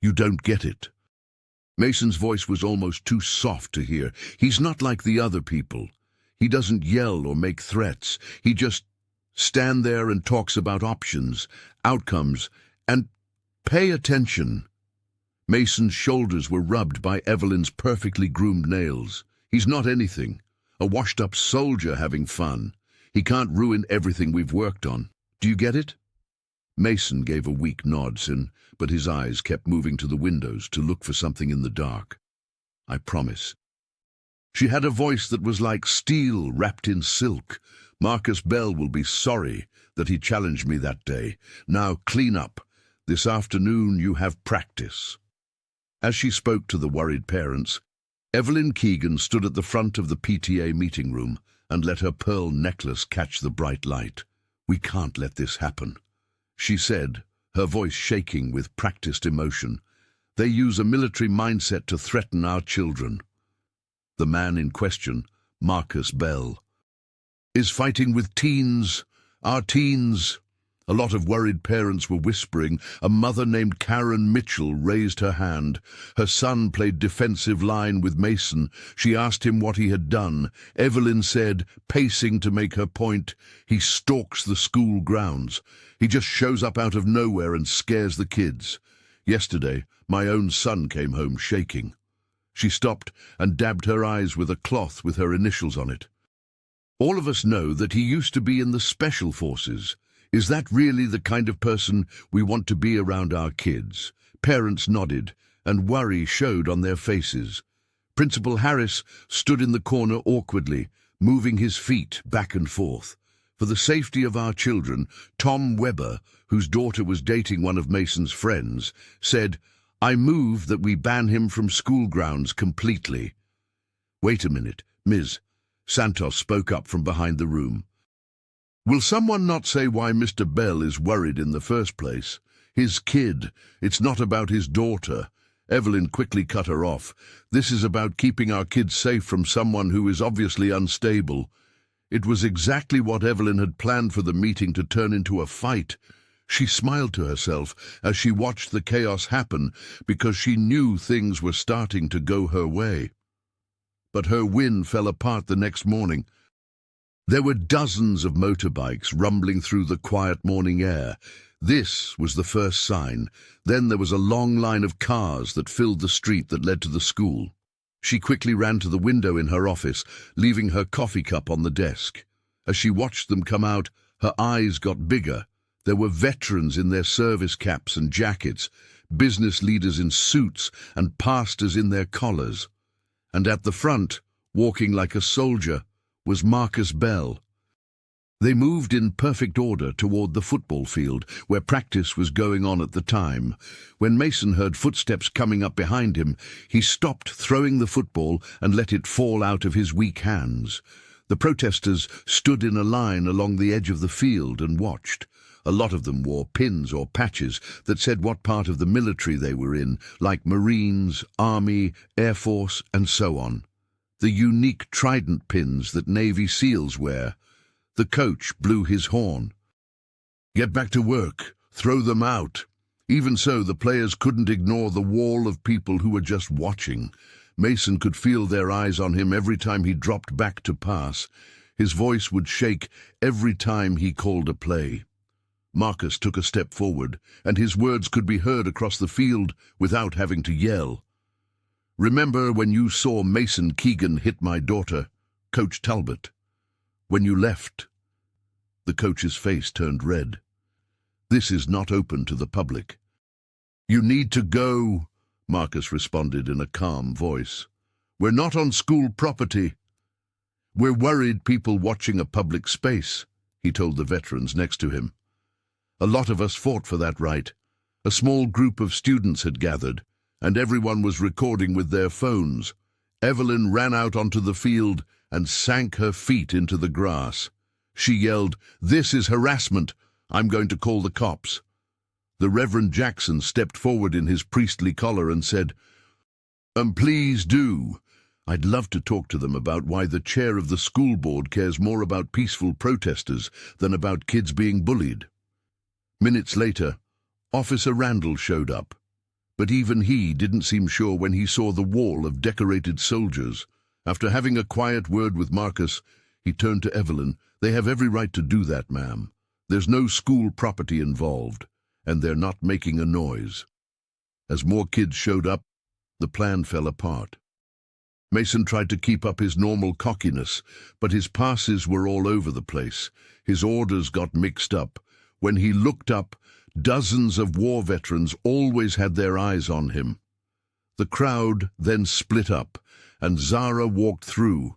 You don't get it. Mason's voice was almost too soft to hear. He's not like the other people. He doesn't yell or make threats. He just stands there and talks about options, outcomes, and pay attention. Mason's shoulders were rubbed by Evelyn's perfectly groomed nails. He's not anything. A washed-up soldier having fun. He can't ruin everything we've worked on. Do you get it? Mason gave a weak nod, but his eyes kept moving to the windows to look for something in the dark. I promise. She had a voice that was like steel wrapped in silk. Marcus Bell will be sorry that he challenged me that day. Now clean up. This afternoon you have practice. As she spoke to the worried parents, Evelyn Keegan stood at the front of the PTA meeting room and let her pearl necklace catch the bright light. We can't let this happen, she said, her voice shaking with practiced emotion. They use a military mindset to threaten our children. The man in question, Marcus Bell, is fighting with teens, our teens. A lot of worried parents were whispering. A mother named Karen Mitchell raised her hand. Her son played defensive line with Mason. She asked him what he had done. Evelyn said, pacing to make her point, he stalks the school grounds. He just shows up out of nowhere and scares the kids. Yesterday, my own son came home shaking. She stopped and dabbed her eyes with a cloth with her initials on it. All of us know that he used to be in the Special Forces. Is that really the kind of person we want to be around our kids? Parents nodded, and worry showed on their faces. Principal Harris stood in the corner awkwardly, moving his feet back and forth. For the safety of our children, Tom Weber, whose daughter was dating one of Mason's friends, said, I move that we ban him from school grounds completely. Wait a minute, Ms. Santos spoke up from behind the room. Will someone not say why Mr. Bell is worried in the first place? His kid. It's not about his daughter. Evelyn quickly cut her off. This is about keeping our kids safe from someone who is obviously unstable. It was exactly what Evelyn had planned for the meeting to turn into a fight. She smiled to herself as she watched the chaos happen because she knew things were starting to go her way. But her win fell apart the next morning. There were dozens of motorbikes rumbling through the quiet morning air. This was the first sign. Then there was a long line of cars that filled the street that led to the school. She quickly ran to the window in her office, leaving her coffee cup on the desk. As she watched them come out, her eyes got bigger. There were veterans in their service caps and jackets, business leaders in suits, and pastors in their collars. And at the front, walking like a soldier, was Marcus Bell. They moved in perfect order toward the football field, where practice was going on at the time. When Mason heard footsteps coming up behind him, he stopped throwing the football and let it fall out of his weak hands. The protesters stood in a line along the edge of the field and watched. A lot of them wore pins or patches that said what part of the military they were in, like Marines, Army, Air Force, and so on. The unique trident pins that Navy SEALs wear. The coach blew his horn. Get back to work. Throw them out. Even so, the players couldn't ignore the wall of people who were just watching. Mason could feel their eyes on him every time he dropped back to pass. His voice would shake every time he called a play. Marcus took a step forward, and his words could be heard across the field without having to yell. Remember when you saw Mason Keegan hit my daughter, Coach Talbot? When you left? The coach's face turned red. This is not open to the public. You need to go, Marcus responded in a calm voice. We're not on school property. We're worried people watching a public space, he told the veterans next to him. A lot of us fought for that right. A small group of students had gathered, and everyone was recording with their phones. Evelyn ran out onto the field and sank her feet into the grass. She yelled, "This is harassment. I'm going to call the cops." The Reverend Jackson stepped forward in his priestly collar and said, Please do. I'd love to talk to them about why the chair of the school board cares more about peaceful protesters than about kids being bullied." Minutes later, Officer Randall showed up. But even he didn't seem sure when he saw the wall of decorated soldiers. After having a quiet word with Marcus, he turned to Evelyn. "They have every right to do that, ma'am. There's no school property involved, and they're not making a noise." As more kids showed up, the plan fell apart. Mason tried to keep up his normal cockiness, but his passes were all over the place. His orders got mixed up. When he looked up, dozens of war veterans always had their eyes on him. The crowd then split up, and Zara walked through.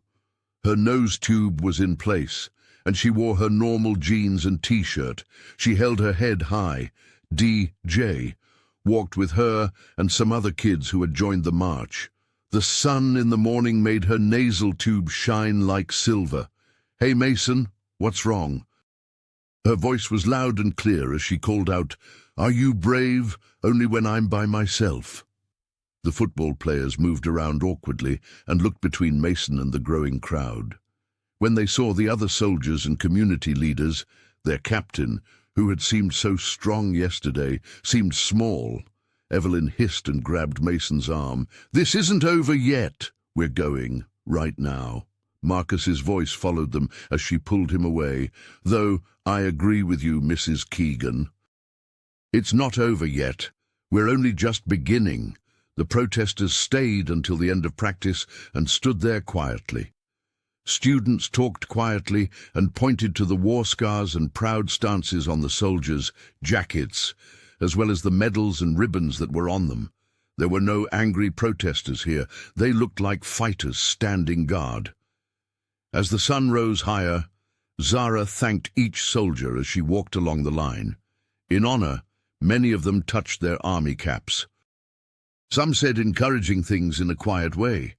Her nose tube was in place, and she wore her normal jeans and t-shirt. She held her head high. DJ walked with her and some other kids who had joined the march. The sun in the morning made her nasal tube shine like silver. "Hey, Mason, what's wrong?" Her voice was loud and clear as she called out, "Are you brave only when I'm by myself?" The football players moved around awkwardly and looked between Mason and the growing crowd. When they saw the other soldiers and community leaders, their captain, who had seemed so strong yesterday, seemed small. Evelyn hissed and grabbed Mason's arm. "This isn't over yet. We're going right now." Marcus's voice followed them as she pulled him away. "Though I agree with you, Mrs. Keegan. It's not over yet. We're only just beginning." The protesters stayed until the end of practice and stood there quietly. Students talked quietly and pointed to the war scars and proud stances on the soldiers' jackets, as well as the medals and ribbons that were on them. There were no angry protesters here. They looked like fighters standing guard. As the sun rose higher, Zara thanked each soldier as she walked along the line. In honor, many of them touched their army caps. Some said encouraging things in a quiet way.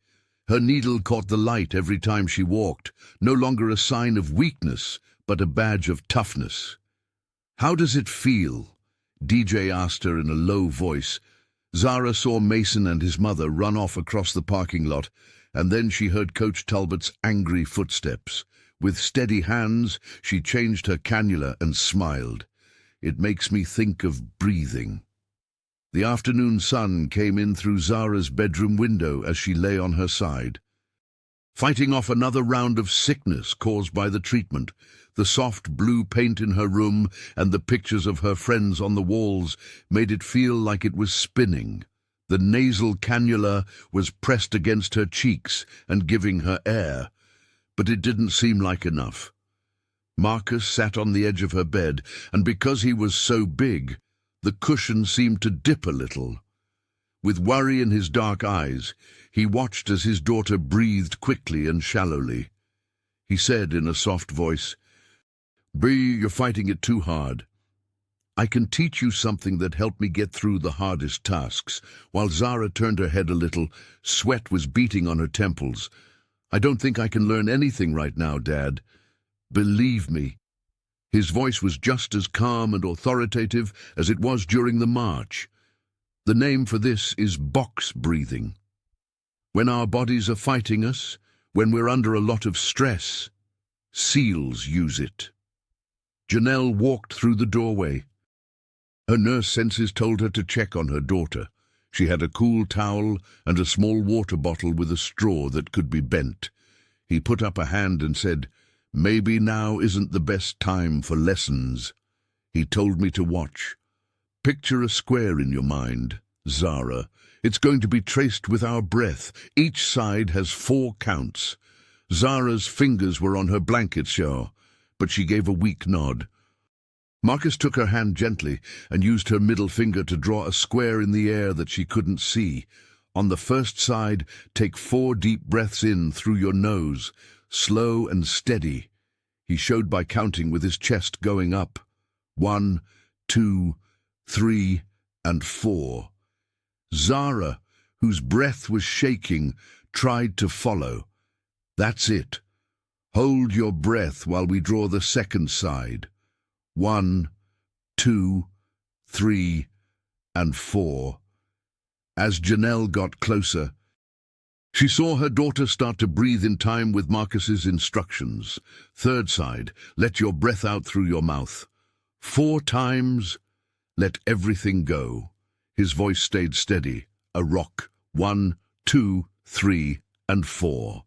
Her needle caught the light every time she walked, no longer a sign of weakness, but a badge of toughness. "How does it feel?" DJ asked her in a low voice. Zara saw Mason and his mother run off across the parking lot, and then she heard Coach Talbot's angry footsteps. With steady hands, she changed her cannula and smiled. "It makes me think of breathing." The afternoon sun came in through Zara's bedroom window as she lay on her side. Fighting off another round of sickness caused by the treatment, the soft blue paint in her room and the pictures of her friends on the walls made it feel like it was spinning. The nasal cannula was pressed against her cheeks and giving her air, but it didn't seem like enough. Marcus sat on the edge of her bed, and because he was so big, the cushion seemed to dip a little. With worry in his dark eyes, he watched as his daughter breathed quickly and shallowly. He said in a soft voice, "Bree, you're fighting it too hard. I can teach you something that helped me get through the hardest tasks." While Zara turned her head a little, sweat was beating on her temples. "I don't think I can learn anything right now, Dad. Believe me." His voice was just as calm and authoritative as it was during the march. The name for this is box breathing. When our bodies are fighting us, when we're under a lot of stress, SEALs use it. Janelle walked through the doorway. Her nurse senses told her to check on her daughter. She had a cool towel and a small water bottle with a straw that could be bent. He put up a hand and said, "Maybe now isn't the best time for lessons." He told me to watch. "Picture a square in your mind, Zara. It's going to be traced with our breath. Each side has 4 counts." Zara's fingers were on her blanket shawl, but she gave a weak nod. Marcus took her hand gently and used her middle finger to draw a square in the air that she couldn't see. On the first side, take 4 deep breaths in through your nose, slow and steady. He showed by counting with his chest going up. 1, 2, 3, and 4. Zara, whose breath was shaking, tried to follow. "That's it. Hold your breath while we draw the second side. 1, 2, 3, and 4. As Janelle got closer, she saw her daughter start to breathe in time with Marcus's instructions. Third side, let your breath out through your mouth. 4 times, let everything go. His voice stayed steady, a rock. 1, 2, 3, and 4.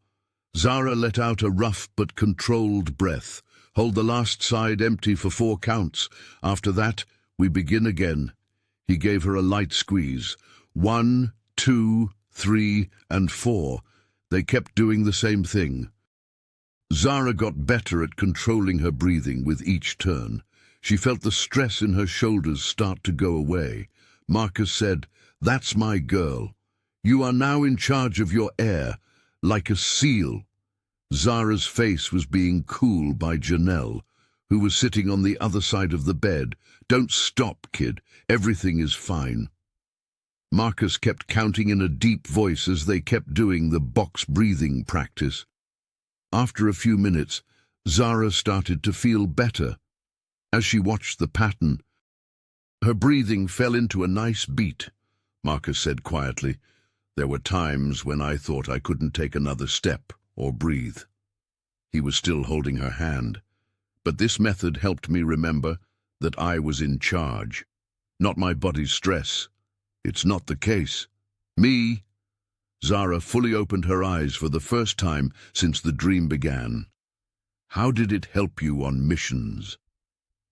Zara let out a rough but controlled breath. Hold the last side empty for 4 counts. After that, we begin again. He gave her a light squeeze. 1, 2, 3, and 4. They kept doing the same thing. Zara got better at controlling her breathing with each turn. She felt the stress in her shoulders start to go away. Marcus said, "That's my girl. You are now in charge of your air, like a seal." Zara's face was being cooled by Janelle, who was sitting on the other side of the bed. "Don't stop, kid. Everything is fine." Marcus kept counting in a deep voice as they kept doing the box breathing practice. After a few minutes, Zara started to feel better. As she watched the pattern, her breathing fell into a nice beat. Marcus said quietly, "There were times when I thought I couldn't take another step or breathe." He was still holding her hand, but this method helped me remember that I was in charge, not my body's stress. It's not the case. Me. Zara fully opened her eyes for the first time since the dream began. "How did it help you on missions?"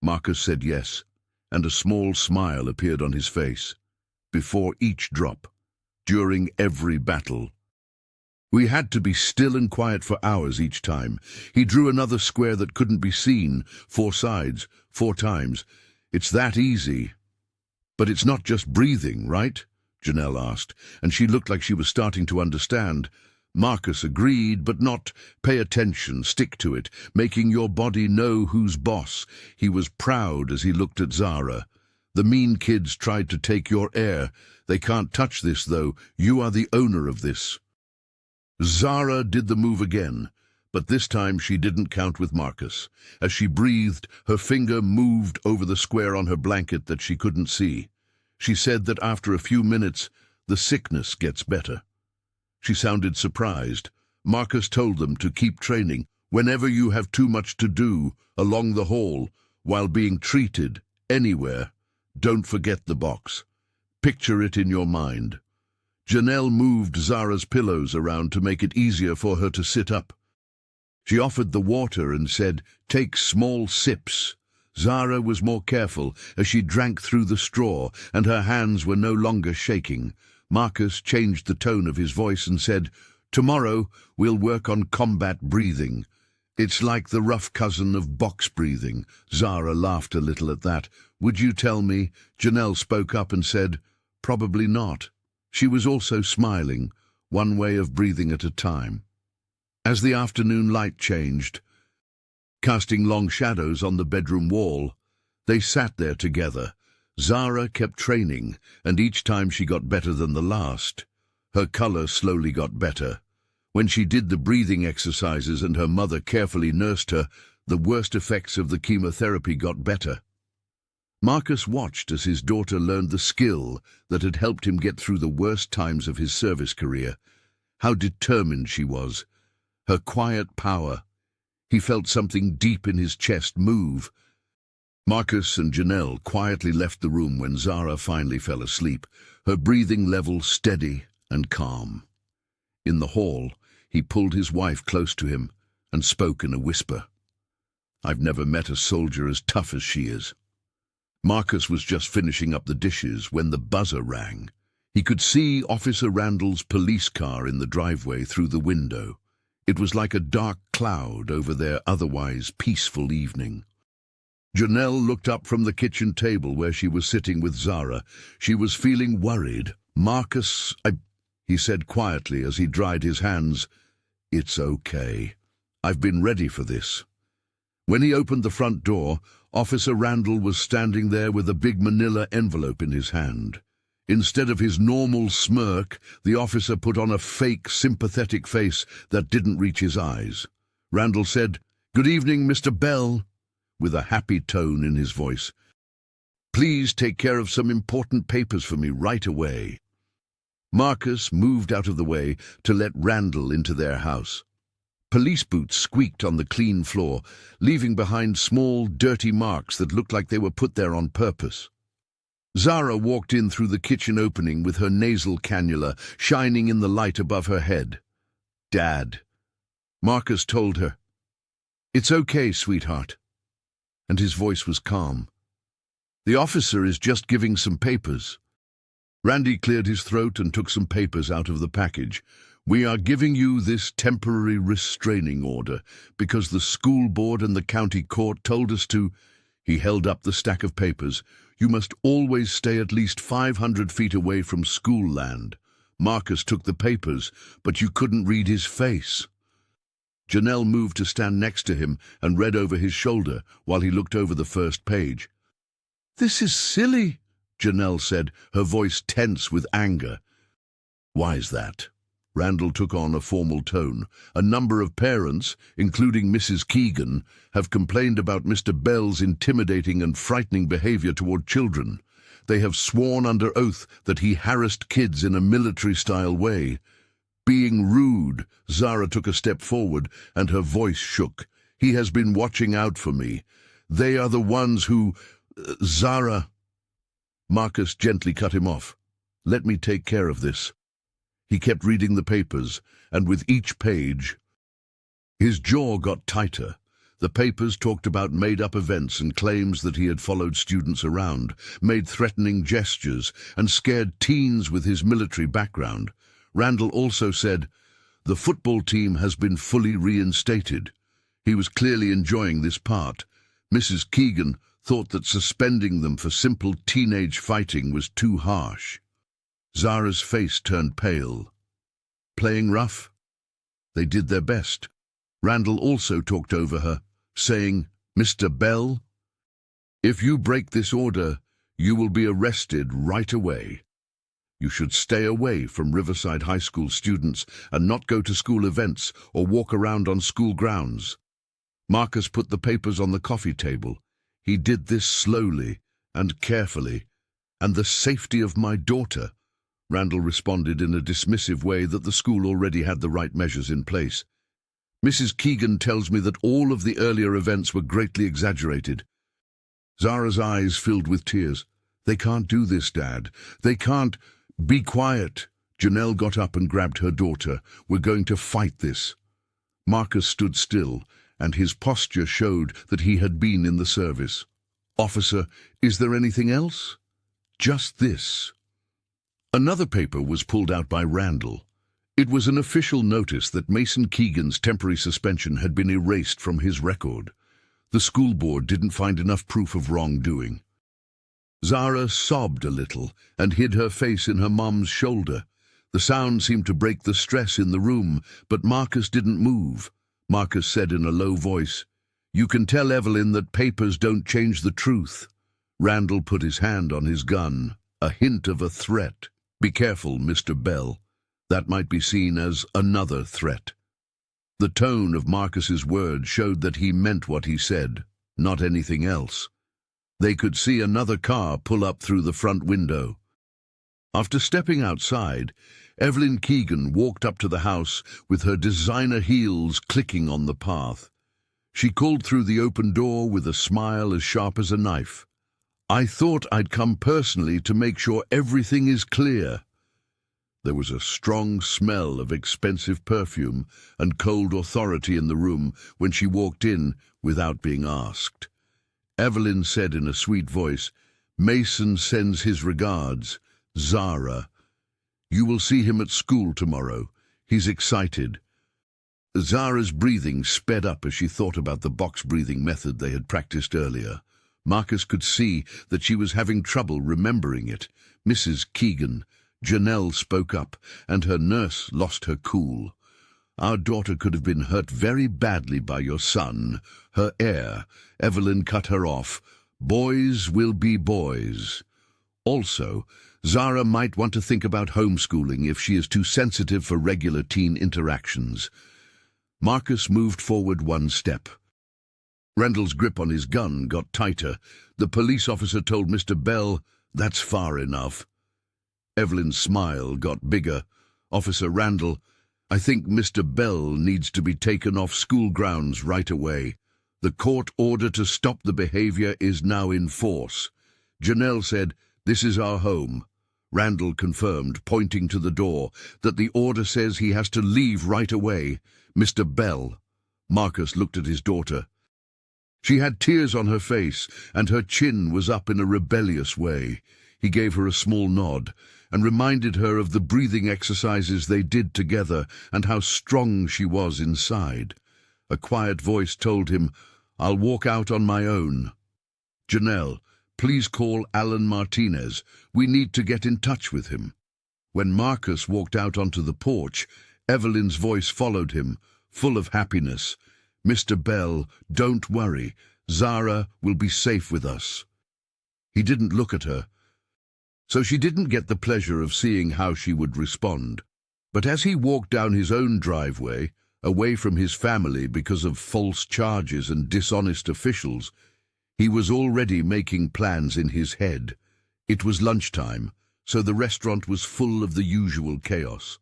Marcus said yes, and a small smile appeared on his face. "Before each drop, during every battle. We had to be still and quiet for hours each time." He drew another square that couldn't be seen, 4 sides, 4 times. "It's that easy." "But it's not just breathing, right?" Janelle asked, and she looked like she was starting to understand. Marcus agreed, but not. "Pay attention, stick to it, making your body know who's boss." He was proud as he looked at Zara. "The mean kids tried to take your air. They can't touch this, though. You are the owner of this." Zara did the move again, but this time she didn't count with Marcus. As she breathed, her finger moved over the square on her blanket that she couldn't see. She said that after a few minutes, the sickness gets better. She sounded surprised. Marcus told them to keep training. "Whenever you have too much to do, along the hall, while being treated, anywhere, don't forget the box. Picture it in your mind." Janelle moved Zara's pillows around to make it easier for her to sit up. She offered the water and said, "Take small sips." Zara was more careful as she drank through the straw, and her hands were no longer shaking. Marcus changed the tone of his voice and said, "Tomorrow we'll work on combat breathing. It's like the rough cousin of box breathing." Zara laughed a little at that. "Would you tell me?" Janelle spoke up and said, "Probably not." She was also smiling, one way of breathing at a time. As the afternoon light changed, casting long shadows on the bedroom wall, they sat there together. Zara kept training, and each time she got better than the last. Her color slowly got better. When she did the breathing exercises and her mother carefully nursed her, the worst effects of the chemotherapy got better. Marcus watched as his daughter learned the skill that had helped him get through the worst times of his service career. How determined she was. Her quiet power. He felt something deep in his chest move. Marcus and Janelle quietly left the room when Zara finally fell asleep, her breathing level steady and calm. In the hall, he pulled his wife close to him and spoke in a whisper. "I've never met a soldier as tough as she is." Marcus was just finishing up the dishes when the buzzer rang. He could see Officer Randall's police car in the driveway through the window. It was like a dark cloud over their otherwise peaceful evening. Janelle looked up from the kitchen table where she was sitting with Zara. She was feeling worried. "Marcus, he said quietly as he dried his hands. "It's okay. I've been ready for this." When he opened the front door, Officer Randall was standing there with a big manila envelope in his hand. Instead of his normal smirk, the officer put on a fake, sympathetic face that didn't reach his eyes. Randall said, "Good evening, Mr. Bell," with a happy tone in his voice. "Please take care of some important papers for me right away." Marcus moved out of the way to let Randall into their house. Police boots squeaked on the clean floor, leaving behind small, dirty marks that looked like they were put there on purpose. Zara walked in through the kitchen opening with her nasal cannula shining in the light above her head. "Dad," Marcus told her. "It's okay, sweetheart." And his voice was calm. "The officer is just giving some papers." Randy cleared his throat and took some papers out of the package. "We are giving you this temporary restraining order because the school board and the county court told us to." He held up the stack of papers. "You must always stay at least 500 feet away from school land." Marcus took the papers, but you couldn't read his face. Janelle moved to stand next to him and read over his shoulder while he looked over the first page. "This is silly," Janelle said, her voice tense with anger. "Why's that?" Randall took on a formal tone. "A number of parents, including Mrs. Keegan, have complained about Mr. Bell's intimidating and frightening behavior toward children. They have sworn under oath that he harassed kids in a military-style way. Being rude." Zara took a step forward, and her voice shook. "He has been watching out for me. They are the ones who—" "Zara." Marcus gently cut him off. "Let me take care of this." He kept reading the papers, and with each page, his jaw got tighter. The papers talked about made-up events and claims that he had followed students around, made threatening gestures, and scared teens with his military background. Randall also said, "The football team has been fully reinstated." He was clearly enjoying this part. Mrs. Keegan thought that suspending them for simple teenage fighting was too harsh. Zara's face turned pale. Playing rough? They did their best. Randall also talked over her, saying, "Mr. Bell, if you break this order, you will be arrested right away. You should stay away from Riverside High School students and not go to school events or walk around on school grounds." Marcus put the papers on the coffee table. He did this slowly and carefully. "And the safety of my daughter." Randall responded in a dismissive way that the school already had the right measures in place. "Mrs. Keegan tells me that all of the earlier events were greatly exaggerated." Zara's eyes filled with tears. "They can't do this, Dad. They can't—" "Be quiet." Janelle got up and grabbed her daughter. "We're going to fight this." Marcus stood still, and his posture showed that he had been in the service. "Officer, is there anything else?" "Just this." Another paper was pulled out by Randall. It was an official notice that Mason Keegan's temporary suspension had been erased from his record. The school board didn't find enough proof of wrongdoing. Zara sobbed a little and hid her face in her mom's shoulder. The sound seemed to break the stress in the room, but Marcus didn't move. Marcus said in a low voice, "You can tell Evelyn that papers don't change the truth." Randall put his hand on his gun, a hint of a threat. "Be careful, Mr. Bell. That might be seen as another threat." The tone of Marcus's words showed that he meant what he said, not anything else. They could see another car pull up through the front window. After stepping outside, Evelyn Keegan walked up to the house with her designer heels clicking on the path. She called through the open door with a smile as sharp as a knife. "I thought I'd come personally to make sure everything is clear." There was a strong smell of expensive perfume and cold authority in the room when she walked in without being asked. Evelyn said in a sweet voice, "Mason sends his regards. Zara. You will see him at school tomorrow. He's excited." Zara's breathing sped up as she thought about the box-breathing method they had practiced earlier. Marcus could see that she was having trouble remembering it. "Mrs. Keegan," Janelle spoke up, and her nurse lost her cool. "Our daughter could have been hurt very badly by your son, her heir." Evelyn cut her off. "Boys will be boys." Also, Zara might want to think about homeschooling if she is too sensitive for regular teen interactions. Marcus moved forward one step. Randall's grip on his gun got tighter. The police officer told Mr. Bell, "That's far enough." Evelyn's smile got bigger. "Officer Randall, I think Mr. Bell needs to be taken off school grounds right away. The court order to stop the behavior is now in force." Janelle said, "This is our home." Randall confirmed, pointing to the door, that the order says he has to leave right away. "Mr. Bell." Marcus looked at his daughter. She had tears on her face, and her chin was up in a rebellious way. He gave her a small nod, and reminded her of the breathing exercises they did together and how strong she was inside. A quiet voice told him, "I'll walk out on my own." "Janelle, please call Alan Martinez. We need to get in touch with him." When Marcus walked out onto the porch, Evelyn's voice followed him, full of happiness. "Mr. Bell, don't worry. Zara will be safe with us." He didn't look at her, so she didn't get the pleasure of seeing how she would respond. But as he walked down his own driveway, away from his family because of false charges and dishonest officials, he was already making plans in his head. It was lunchtime, so the restaurant was full of the usual chaos.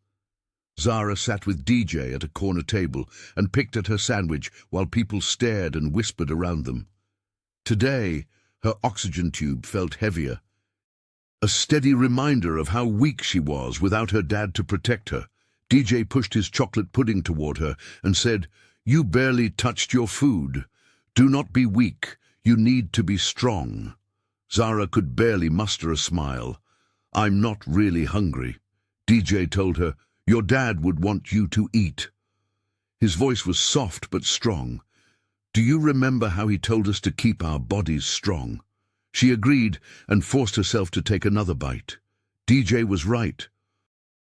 Zara sat with DJ at a corner table and picked at her sandwich while people stared and whispered around them. Today, her oxygen tube felt heavier, a steady reminder of how weak she was without her dad to protect her. DJ pushed his chocolate pudding toward her and said, "You barely touched your food. Do not be weak. You need to be strong." Zara could barely muster a smile. "I'm not really hungry." DJ told her, "Your dad would want you to eat." His voice was soft but strong. "Do you remember how he told us to keep our bodies strong?" She agreed and forced herself to take another bite. DJ was right.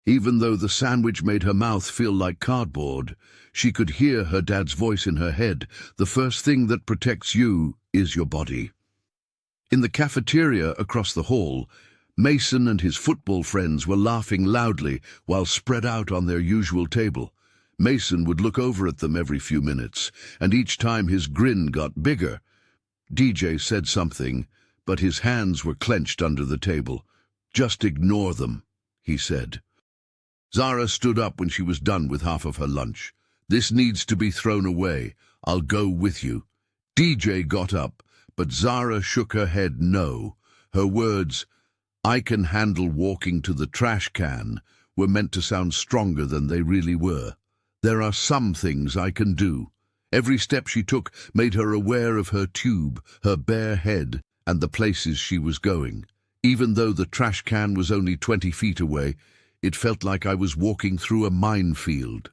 Even though the sandwich made her mouth feel like cardboard, she could hear her dad's voice in her head. "The first thing that protects you is your body." In the cafeteria across the hall, Mason and his football friends were laughing loudly while spread out on their usual table. Mason would look over at them every few minutes, and each time his grin got bigger. DJ said something, but his hands were clenched under the table. "Just ignore them," he said. Zara stood up when she was done with half of her lunch. "This needs to be thrown away. I'll go with you." DJ got up, but Zara shook her head no. Her words, "I can handle walking to the trash can," were meant to sound stronger than they really were. "There are some things I can do." Every step she took made her aware of her tube, her bare head, and the places she was going. Even though the trash can was only 20 feet away, it felt like I was walking through a minefield.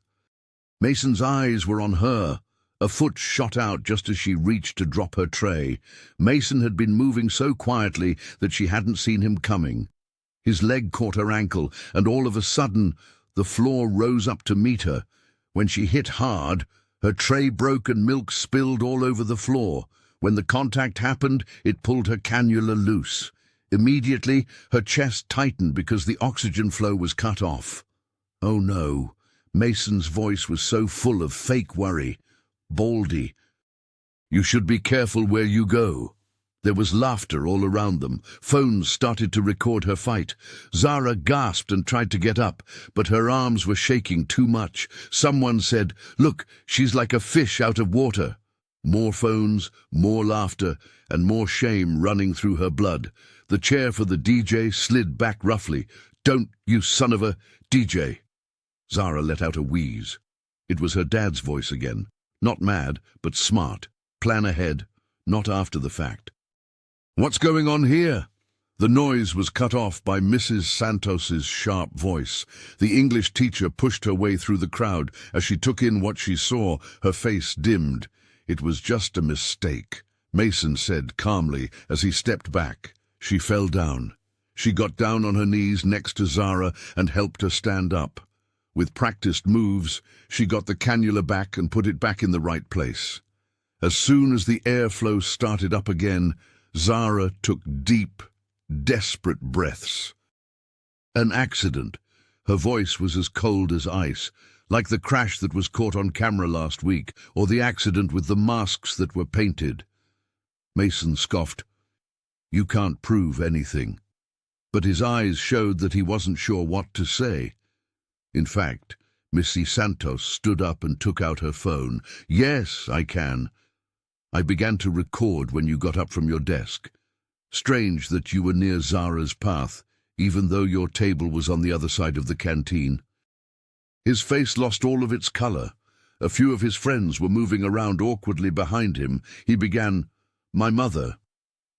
Mason's eyes were on her. A foot shot out just as she reached to drop her tray. Mason had been moving so quietly that she hadn't seen him coming. His leg caught her ankle, and all of a sudden, the floor rose up to meet her. When she hit hard, her tray broke and milk spilled all over the floor. When the contact happened, it pulled her cannula loose. Immediately, her chest tightened because the oxygen flow was cut off. "Oh no." Mason's voice was so full of fake worry. "Baldy, you should be careful where you go." There was laughter all around them. Phones started to record her fight. Zara gasped and tried to get up, but her arms were shaking too much. Someone said, "Look, she's like a fish out of water." More phones, more laughter, and more shame running through her blood. The chair for the DJ slid back roughly. "Don't, you son of a DJ." Zara let out a wheeze. It was her dad's voice again. Not mad, but smart. Plan ahead, not after the fact. "What's going on here?" The noise was cut off by Mrs. Santos's sharp voice. The English teacher pushed her way through the crowd. As she took in what she saw, her face dimmed. "It was just a mistake," Mason said calmly as he stepped back. She fell down. She got down on her knees next to Zara and helped her stand up. With practiced moves, she got the cannula back and put it back in the right place. As soon as the airflow started up again, Zara took deep, desperate breaths. "An accident." Her voice was as cold as ice. like the crash that was caught on camera last week, or the accident with the masks that were painted. Mason scoffed. You can't prove anything. But his eyes showed that he wasn't sure what to say. In fact, Missy Santos stood up and took out her phone. Yes, I can. I began to record when you got up from your desk. Strange that you were near Zara's path, even though your table was on the other side of the canteen. His face lost all of its color. A few of his friends were moving around awkwardly behind him. He began, My mother.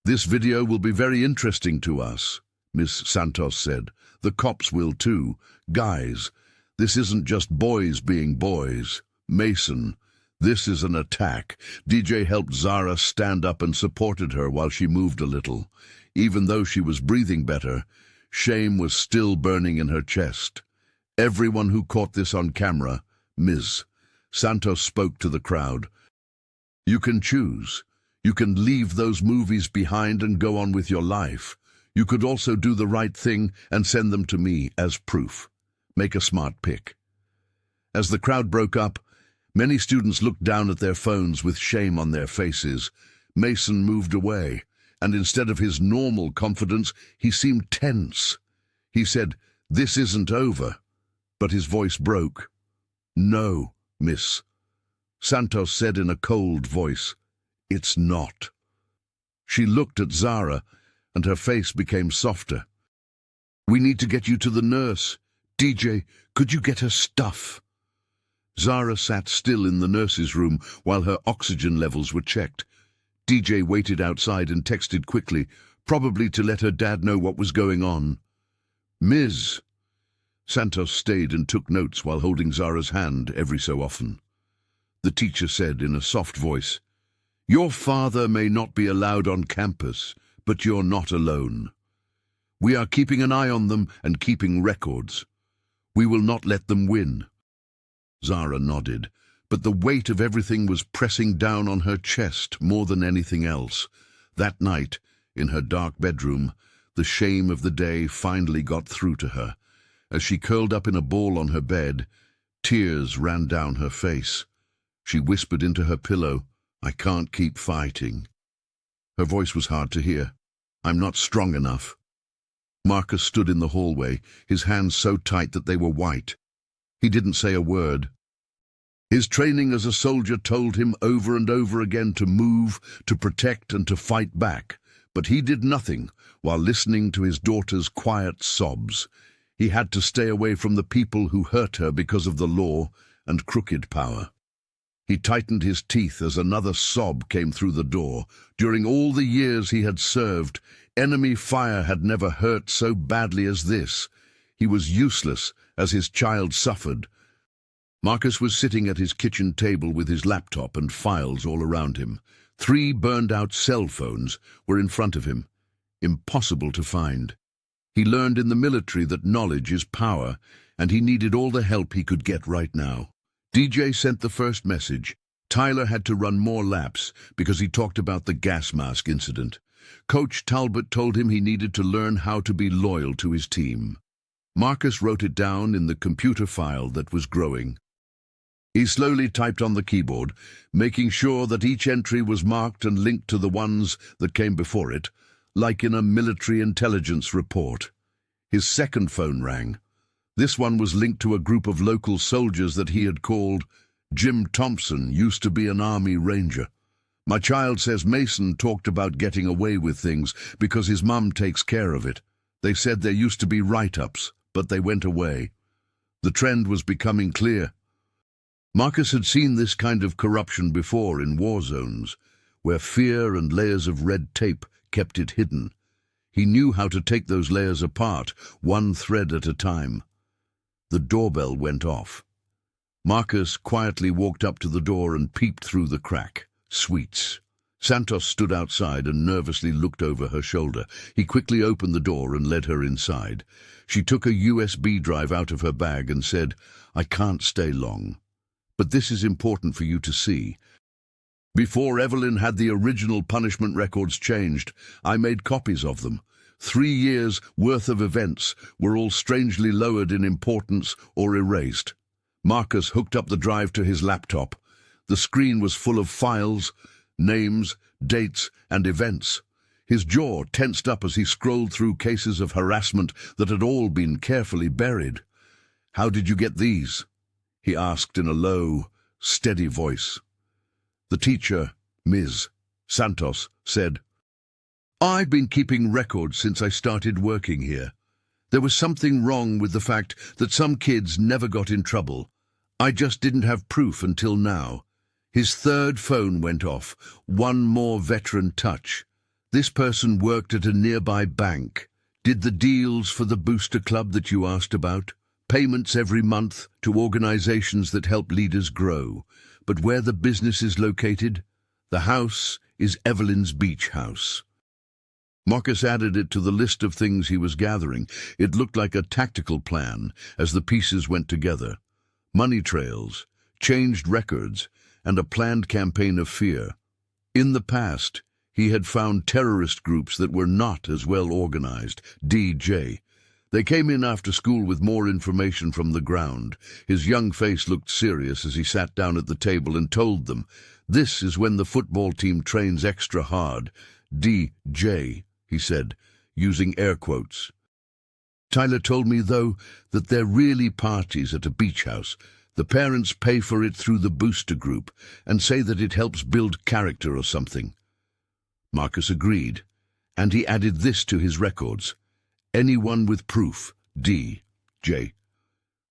This video will be very interesting to us, Miss Santos said. The cops will too. Guys, this isn't just boys being boys. Mason, this is an attack. DJ helped Zara stand up and supported her while she moved a little. Even though she was breathing better, shame was still burning in her chest. Everyone who caught this on camera, Ms. Santos spoke to the crowd. You can choose. You can leave those movies behind and go on with your life. You could also do the right thing and send them to me as proof. Make a smart pick. As the crowd broke up, many students looked down at their phones with shame on their faces. Mason moved away, and instead of his normal confidence, he seemed tense. He said, This isn't over. But his voice broke. No, Miss. Santos said in a cold voice, It's not. She looked at Zara, and her face became softer. We need to get you to the nurse. DJ, could you get her stuff? Zara sat still in the nurse's room while her oxygen levels were checked. DJ waited outside and texted quickly, probably to let her dad know what was going on. Ms. Santos stayed and took notes while holding Zara's hand every so often. The teacher said in a soft voice, Your father may not be allowed on campus, but you're not alone. We are keeping an eye on them and keeping records. We will not let them win. Zara nodded, but the weight of everything was pressing down on her chest more than anything else. That night, in her dark bedroom, the shame of the day finally got through to her. As she curled up in a ball on her bed, tears ran down her face. She whispered into her pillow, I can't keep fighting. Her voice was hard to hear. I'm not strong enough. Marcus stood in the hallway, his hands so tight that they were white. He didn't say a word. His training as a soldier told him over and over again to move, to protect, and to fight back. But he did nothing while listening to his daughter's quiet sobs. He had to stay away from the people who hurt her because of the law and crooked power. He tightened his teeth as another sob came through the door. During all the years he had served, enemy fire had never hurt so badly as this. He was useless as his child suffered. Marcus was sitting at his kitchen table with his laptop and files all around him. 3 burned-out cell phones were in front of him, impossible to find. He learned in the military that knowledge is power, and he needed all the help he could get right now. DJ sent the first message. Tyler had to run more laps because he talked about the gas mask incident. Coach Talbot told him he needed to learn how to be loyal to his team. Marcus wrote it down in the computer file that was growing. He slowly typed on the keyboard, making sure that each entry was marked and linked to the ones that came before it, like in a military intelligence report. His second phone rang. This one was linked to a group of local soldiers that he had called. Jim Thompson used to be an Army Ranger. My child says Mason talked about getting away with things because his mum takes care of it. They said there used to be write-ups, but they went away. The trend was becoming clear. Marcus had seen this kind of corruption before in war zones, where fear and layers of red tape kept it hidden. He knew how to take those layers apart, one thread at a time. The doorbell went off. Marcus quietly walked up to the door and peeped through the crack. Sweets. Santos stood outside and nervously looked over her shoulder. He quickly opened the door and led her inside. She took a USB drive out of her bag and said, I can't stay long. But this is important for you to see. Before Evelyn had the original punishment records changed, I made copies of them. 3 years' worth of events were all strangely lowered in importance or erased. Marcus hooked up the drive to his laptop. The screen was full of files, names, dates, and events. His jaw tensed up as he scrolled through cases of harassment that had all been carefully buried. "How did you get these?" he asked in a low, steady voice. The teacher, Ms. Santos, said, "I've been keeping records since I started working here. There was something wrong with the fact that some kids never got in trouble. I just didn't have proof until now." His third phone went off, one more veteran touch. This person worked at a nearby bank. Did the deals for the booster club that you asked about. Payments every month to organizations that help leaders grow. But where the business is located, the house is Evelyn's beach house. Marcus added it to the list of things he was gathering. It looked like a tactical plan as the pieces went together. Money trails, changed records, and a planned campaign of fear. In the past, he had found terrorist groups that were not as well organized, DJ. They came in after school with more information from the ground. His young face looked serious as he sat down at the table and told them, "This is when the football team trains extra hard. DJ, he said, using air quotes. Tyler told me, though, that they're really parties at a beach house. The parents pay for it through the booster group and say that it helps build character or something." Marcus agreed, and he added this to his records. "Anyone with proof, DJ.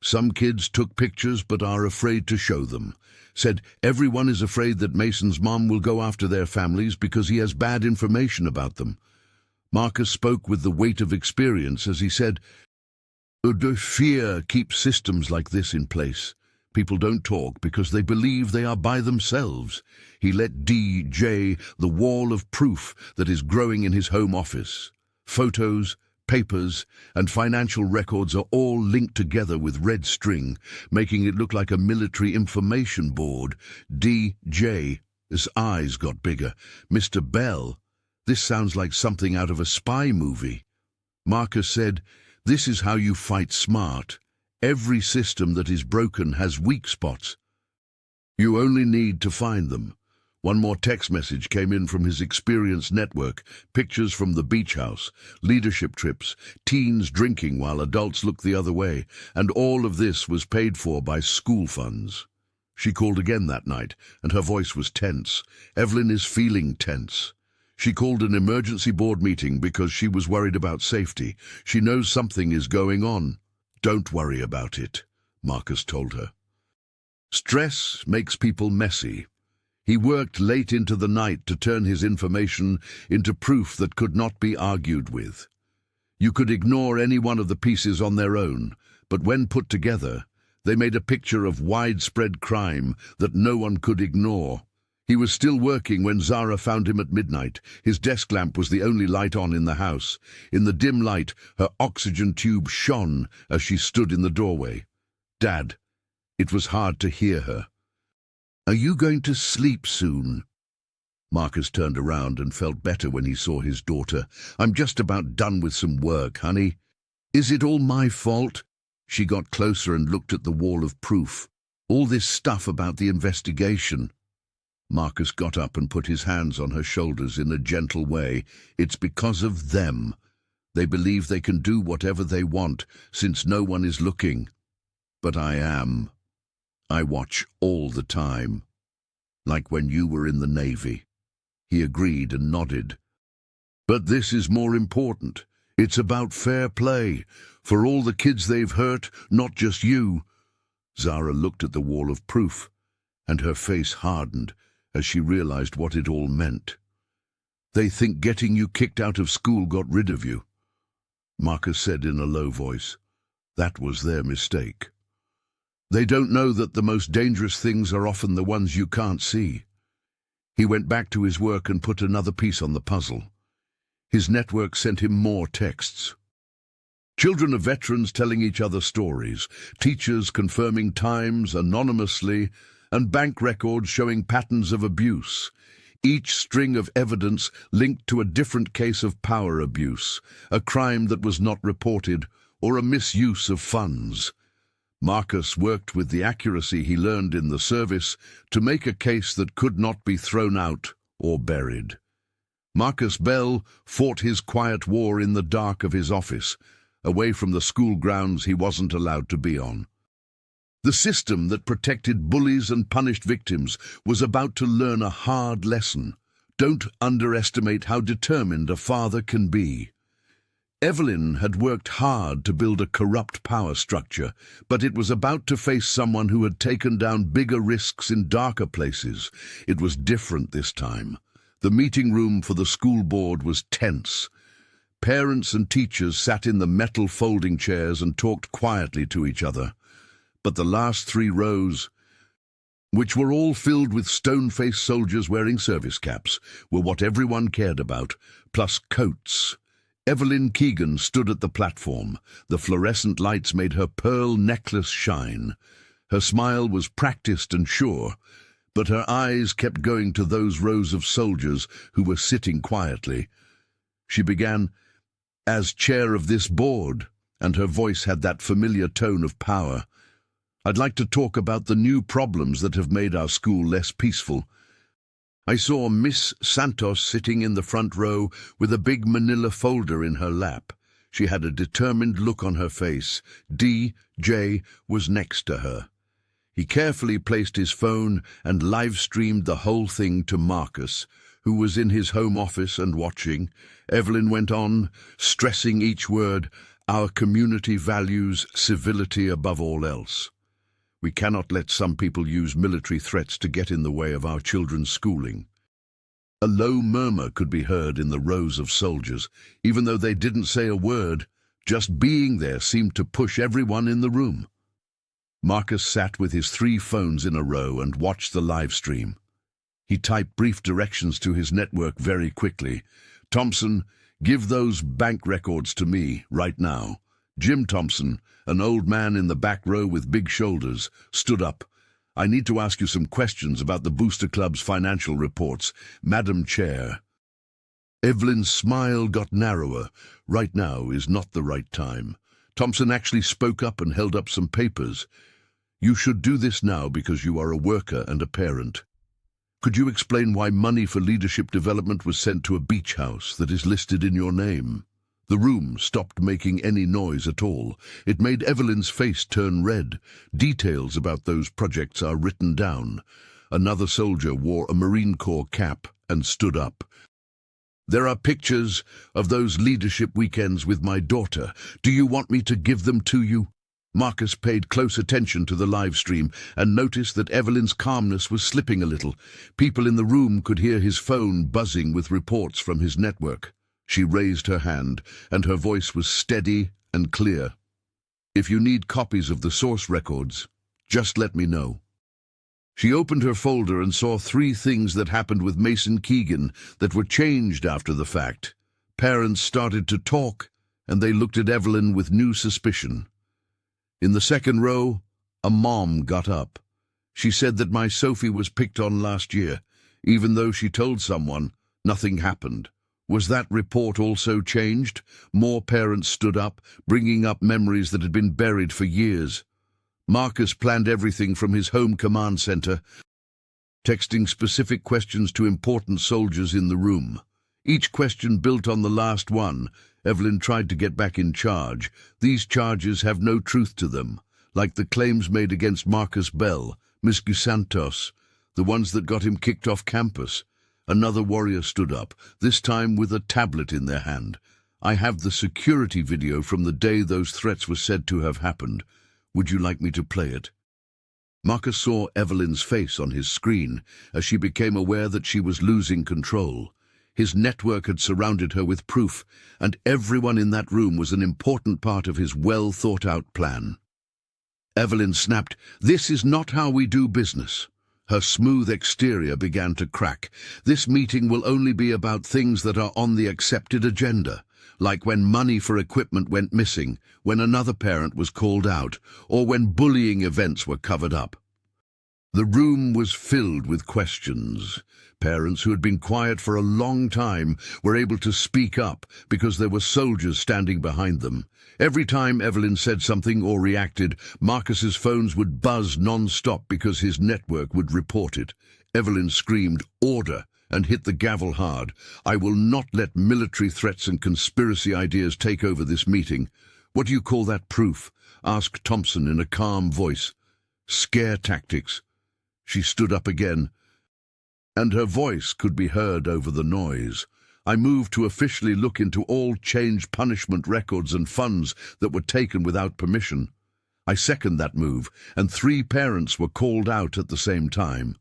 Some kids took pictures but are afraid to show them. Said everyone is afraid that Mason's mom will go after their families because he has bad information about them." Marcus spoke with the weight of experience as he said, "The fear keeps systems like this in place. People don't talk because they believe they are by themselves." He let DJ the wall of proof that is growing in his home office. Photos, papers, and financial records are all linked together with red string, making it look like a military information board. DJ's eyes got bigger. "Mr. Bell, this sounds like something out of a spy movie." Marcus said, "This is how you fight smart. Every system that is broken has weak spots. You only need to find them." One more text message came in from his experienced network, pictures from the beach house, leadership trips, teens drinking while adults looked the other way, and all of this was paid for by school funds. She called again that night, and her voice was tense. "Evelyn is feeling tense. She called an emergency board meeting because she was worried about safety. She knows something is going on." "Don't worry about it," Marcus told her. Stress makes people messy. He worked late into the night to turn his information into proof that could not be argued with. You could ignore any one of the pieces on their own, but when put together, they made a picture of widespread crime that no one could ignore. He was still working when Zara found him at midnight. His desk lamp was the only light on in the house. In the dim light, her oxygen tube shone as she stood in the doorway. "Dad." It was hard to hear her. "Are you going to sleep soon?" Marcus turned around and felt better when he saw his daughter. "I'm just about done with some work, honey." "Is it all my fault?" She got closer and looked at the wall of proof. "All this stuff about the investigation." Marcus got up and put his hands on her shoulders in a gentle way. "It's because of them. They believe they can do whatever they want since no one is looking. But I am. I watch all the time. Like when you were in the Navy." He agreed and nodded. "But this is more important. It's about fair play. For all the kids they've hurt, not just you." Zara looked at the wall of proof, and her face hardened as she realized what it all meant. "They think getting you kicked out of school got rid of you." Marcus said in a low voice, "That was their mistake. They don't know that the most dangerous things are often the ones you can't see." He went back to his work and put another piece on the puzzle. His network sent him more texts. Children of veterans telling each other stories, teachers confirming times anonymously, and bank records showing patterns of abuse. Each string of evidence linked to a different case of power abuse, a crime that was not reported, or a misuse of funds. Marcus worked with the accuracy he learned in the service to make a case that could not be thrown out or buried. Marcus Bell fought his quiet war in the dark of his office, away from the school grounds he wasn't allowed to be on. The system that protected bullies and punished victims was about to learn a hard lesson. Don't underestimate how determined a father can be. Evelyn had worked hard to build a corrupt power structure, but it was about to face someone who had taken down bigger risks in darker places. It was different this time. The meeting room for the school board was tense. Parents and teachers sat in the metal folding chairs and talked quietly to each other. But the last 3 rows, which were all filled with stone-faced soldiers wearing service caps, were what everyone cared about, plus coats. Evelyn Keegan stood at the platform. The fluorescent lights made her pearl necklace shine. Her smile was practiced and sure, but her eyes kept going to those rows of soldiers who were sitting quietly. She began, "As chair of this board," and her voice had that familiar tone of power. "I'd like to talk about the new problems that have made our school less peaceful." I saw Miss Santos sitting in the front row with a big manila folder in her lap. She had a determined look on her face. DJ was next to her. He carefully placed his phone and live-streamed the whole thing to Marcus, who was in his home office and watching. Evelyn went on, stressing each word, "Our community values civility above all else. We cannot let some people use military threats to get in the way of our children's schooling." A low murmur could be heard in the rows of soldiers. Even though they didn't say a word, just being there seemed to push everyone in the room. Marcus sat with his 3 phones in a row and watched the live stream. He typed brief directions to his network very quickly. "Thompson, give those bank records to me right now." Jim Thompson, an old man in the back row with big shoulders, stood up. "I need to ask you some questions about the Booster Club's financial reports, Madam Chair." Evelyn's smile got narrower. Right now is not the right time. Thompson actually spoke up and held up some papers. "You should do this now because you are a worker and a parent. Could you explain why money for leadership development was sent to a beach house that is listed in your name?" The room stopped making any noise at all. It made Evelyn's face turn red. "Details about those projects are written down." Another soldier wore a Marine Corps cap and stood up. "There are pictures of those leadership weekends with my daughter. Do you want me to give them to you?" Marcus paid close attention to the live stream and noticed that Evelyn's calmness was slipping a little. People in the room could hear his phone buzzing with reports from his network. She raised her hand, and her voice was steady and clear. "If you need copies of the source records, just let me know." She opened her folder and saw 3 things that happened with Mason Keegan that were changed after the fact. Parents started to talk, and they looked at Evelyn with new suspicion. In the second row, a mom got up. "She said that my Sophie was picked on last year. Even though she told someone, nothing happened." Was that report also changed? More parents stood up, bringing up memories that had been buried for years. Marcus planned everything from his home command center, texting specific questions to important soldiers in the room. Each question built on the last one. Evelyn tried to get back in charge. "These charges have no truth to them, like the claims made against Marcus Bell, Miss Santos, the ones that got him kicked off campus." Another warrior stood up, this time with a tablet in their hand. "I have the security video from the day those threats were said to have happened. Would you like me to play it?" Marcus saw Evelyn's face on his screen as she became aware that she was losing control. His network had surrounded her with proof, and everyone in that room was an important part of his well-thought-out plan. Evelyn snapped, "This is not how we do business." Her smooth exterior began to crack. "This meeting will only be about things that are on the accepted agenda, like when money for equipment went missing, when another parent was called out, or when bullying events were covered up." The room was filled with questions. Parents who had been quiet for a long time were able to speak up because there were soldiers standing behind them. Every time Evelyn said something or reacted, Marcus's phones would buzz non-stop because his network would report it. Evelyn screamed, "Order!" and hit the gavel hard. "I will not let military threats and conspiracy ideas take over this meeting." "What do you call that proof?" asked Thompson in a calm voice. "Scare tactics." She stood up again, and her voice could be heard over the noise. "I moved to officially look into all change punishment records and funds that were taken without permission. I second that move, and 3 parents were called out at the same time."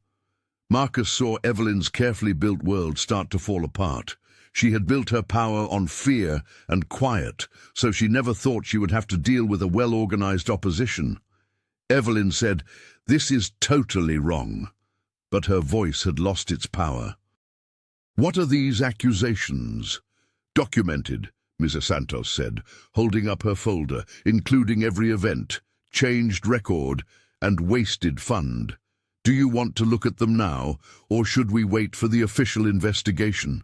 Marcus saw Evelyn's carefully built world start to fall apart. She had built her power on fear and quiet, so she never thought she would have to deal with a well-organized opposition. Evelyn said, "This is totally wrong," but her voice had lost its power. "What are these accusations?" "Documented," Mrs. Santos said, holding up her folder, including every event, changed record, and wasted fund. "Do you want to look at them now, or should we wait for the official investigation?"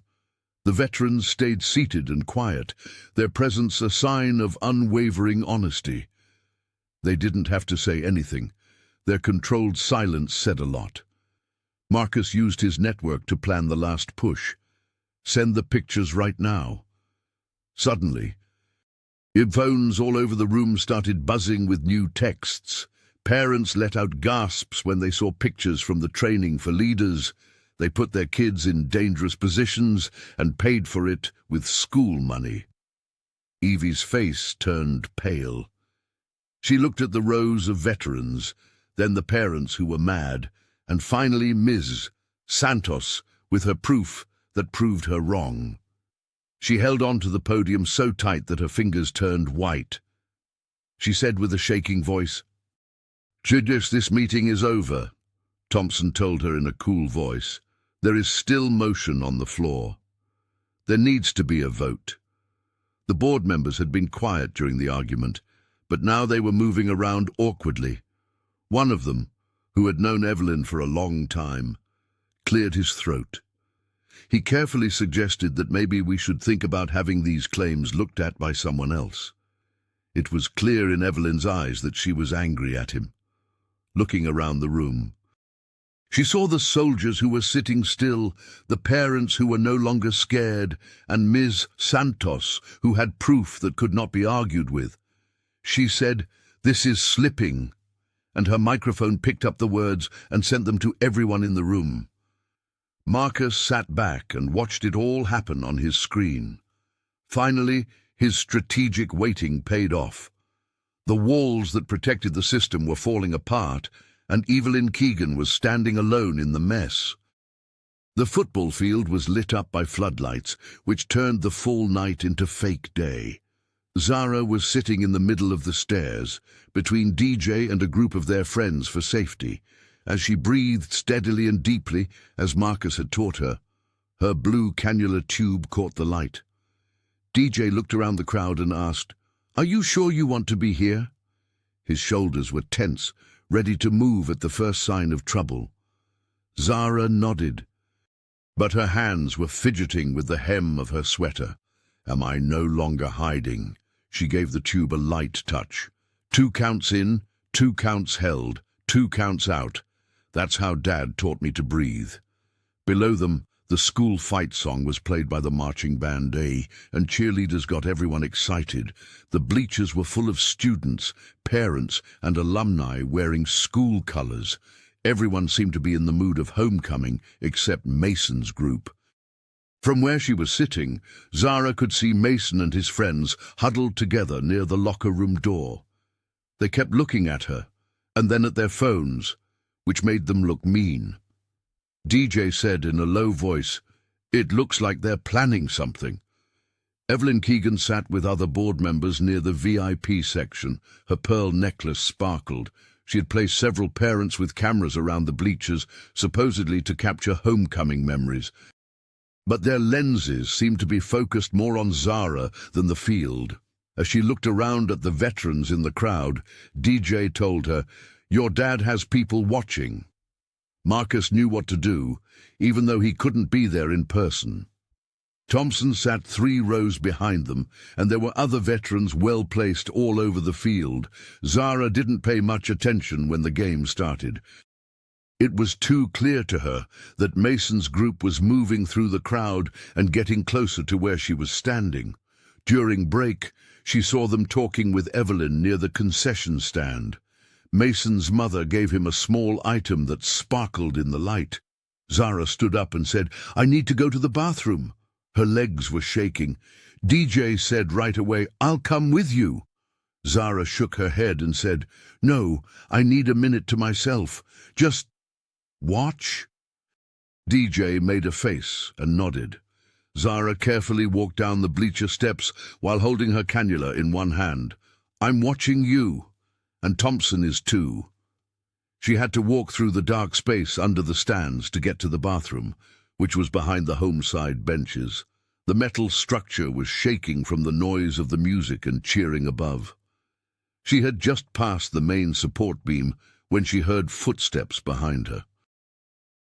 The veterans stayed seated and quiet, their presence a sign of unwavering honesty. They didn't have to say anything. Their controlled silence said a lot. Marcus used his network to plan the last push. "Send the pictures right now." Suddenly, phones all over the room started buzzing with new texts. Parents let out gasps when they saw pictures from the training for leaders. They put their kids in dangerous positions and paid for it with school money. Evie's face turned pale. She looked at the rows of veterans, then the parents who were mad, and finally Ms. Santos with her proof that proved her wrong. She held on to the podium so tight that her fingers turned white. She said with a shaking voice, "Judges, this meeting is over." Thompson told her in a cool voice, "There is still motion on the floor. There needs to be a vote." The board members had been quiet during the argument, but now they were moving around awkwardly. One of them, who had known Evelyn for a long time, cleared his throat. He carefully suggested that maybe we should think about having these claims looked at by someone else. It was clear in Evelyn's eyes that she was angry at him. Looking around the room, she saw the soldiers who were sitting still, the parents who were no longer scared, and Ms. Santos, who had proof that could not be argued with. She said, "This is slipping," and her microphone picked up the words and sent them to everyone in the room. Marcus sat back and watched it all happen on his screen. Finally, his strategic waiting paid off. The walls that protected the system were falling apart, and Evelyn Keegan was standing alone in the mess. The football field was lit up by floodlights, which turned the full night into fake day. Zara was sitting in the middle of the stairs, between DJ and a group of their friends for safety. As she breathed steadily and deeply, as Marcus had taught her, her blue cannula tube caught the light. DJ looked around the crowd and asked, "Are you sure you want to be here?" His shoulders were tense, ready to move at the first sign of trouble. Zara nodded, but her hands were fidgeting with the hem of her sweater. "Am I no longer hiding?" She gave the tube a light touch. 2 counts in, 2 counts held, 2 counts out. That's how Dad taught me to breathe. Below them, the school fight song was played by the marching band A, and cheerleaders got everyone excited. The bleachers were full of students, parents, and alumni wearing school colors. Everyone seemed to be in the mood of homecoming, except Mason's group. From where she was sitting, Zara could see Mason and his friends huddled together near the locker room door. They kept looking at her, and then at their phones, which made them look mean. DJ said in a low voice, "It looks like they're planning something." Evelyn Keegan sat with other board members near the VIP section. Her pearl necklace sparkled. She had placed several parents with cameras around the bleachers, supposedly to capture homecoming memories. But their lenses seemed to be focused more on Zara than the field. As she looked around at the veterans in the crowd, DJ told her, "Your dad has people watching." Marcus knew what to do, even though he couldn't be there in person. Thompson sat 3 rows behind them, and there were other veterans well placed all over the field. Zara didn't pay much attention when the game started. It was too clear to her that Mason's group was moving through the crowd and getting closer to where she was standing. During break, she saw them talking with Evelyn near the concession stand. Mason's mother gave him a small item that sparkled in the light. Zara stood up and said, "I need to go to the bathroom." Her legs were shaking. DJ said right away, "I'll come with you." Zara shook her head and said, "No, I need a minute to myself. Just watch." DJ made a face and nodded. Zara carefully walked down the bleacher steps while holding her cannula in one hand. "I'm watching you, and Thompson is too." She had to walk through the dark space under the stands to get to the bathroom, which was behind the home side benches. The metal structure was shaking from the noise of the music and cheering above. She had just passed the main support beam when she heard footsteps behind her.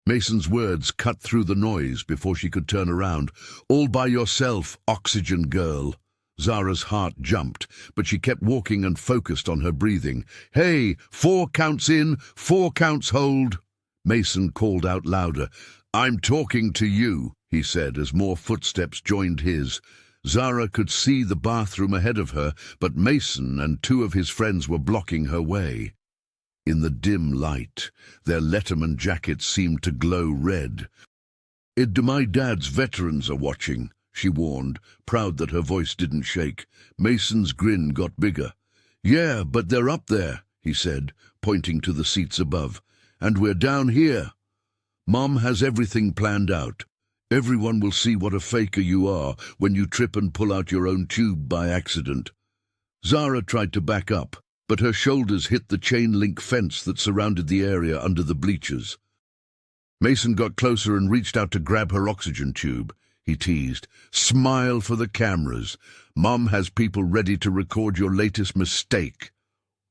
Mason's words cut through the noise before she could turn around. "All by yourself, oxygen girl." Zara's heart jumped, but she kept walking and focused on her breathing. "Hey, 4 counts in, 4 counts hold." Mason called out louder. "I'm talking to you," he said as more footsteps joined his. Zara could see the bathroom ahead of her, but Mason and 2 of his friends were blocking her way. In the dim light, their Letterman jackets seemed to glow red. "My dad's veterans are watching," she warned, proud that her voice didn't shake. Mason's grin got bigger. "Yeah, but they're up there," he said, pointing to the seats above. "And we're down here. Mom has everything planned out. Everyone will see what a faker you are when you trip and pull out your own tube by accident." Zara tried to back up, but her shoulders hit the chain-link fence that surrounded the area under the bleachers. Mason got closer and reached out to grab her oxygen tube. He teased, "Smile for the cameras. Mom has people ready to record your latest mistake."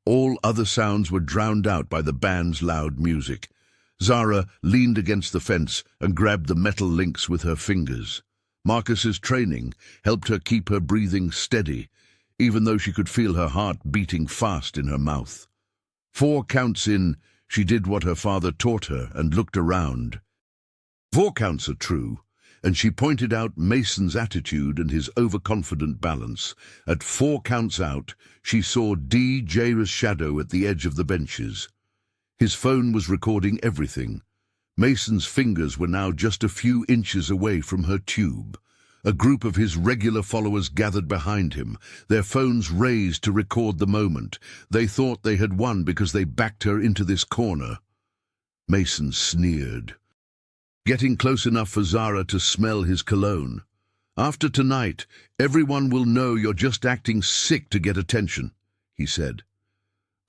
All other sounds were drowned out by the band's loud music. Zara leaned against the fence and grabbed the metal links with her fingers. Marcus's training helped her keep her breathing steady, even though she could feel her heart beating fast in her mouth. 4 counts in, she did what her father taught her and looked around. 4 counts are true, and she pointed out Mason's attitude and his overconfident balance. At 4 counts out, she saw DJ's shadow at the edge of the benches. His phone was recording everything. Mason's fingers were now just a few inches away from her tube. A group of his regular followers gathered behind him, their phones raised to record the moment. They thought they had won because they backed her into this corner. Mason sneered, getting close enough for Zara to smell his cologne. "After tonight, everyone will know you're just acting sick to get attention," he said.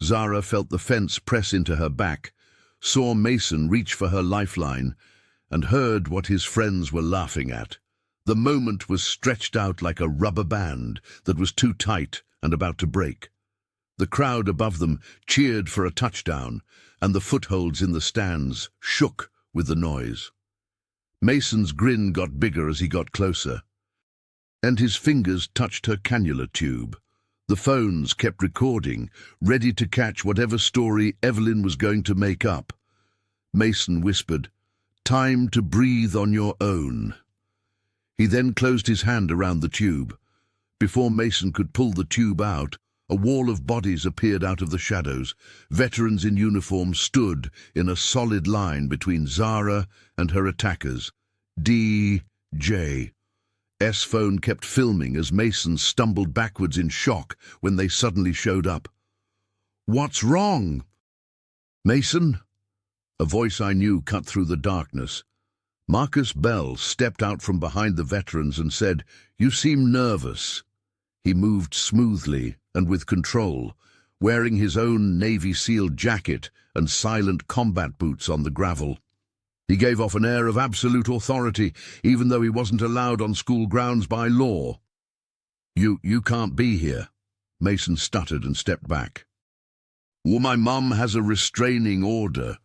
Zara felt the fence press into her back, saw Mason reach for her lifeline, and heard what his friends were laughing at. The moment was stretched out like a rubber band that was too tight and about to break. The crowd above them cheered for a touchdown, and the footholds in the stands shook with the noise. Mason's grin got bigger as he got closer, and his fingers touched her cannula tube. The phones kept recording, ready to catch whatever story Evelyn was going to make up. Mason whispered, "Time to breathe on your own." He then closed his hand around the tube. Before Mason could pull the tube out, a wall of bodies appeared out of the shadows. Veterans in uniform stood in a solid line between Zara and her attackers. DJ. S phone kept filming as Mason stumbled backwards in shock when they suddenly showed up. "What's wrong?" "Mason?" A voice I knew cut through the darkness. Marcus Bell stepped out from behind the veterans and said, "You seem nervous." He moved smoothly and with control, wearing his own Navy SEAL jacket and silent combat boots on the gravel. He gave off an air of absolute authority, even though he wasn't allowed on school grounds by law. You can't be here." Mason stuttered and stepped back. "Well, my mum has a restraining order.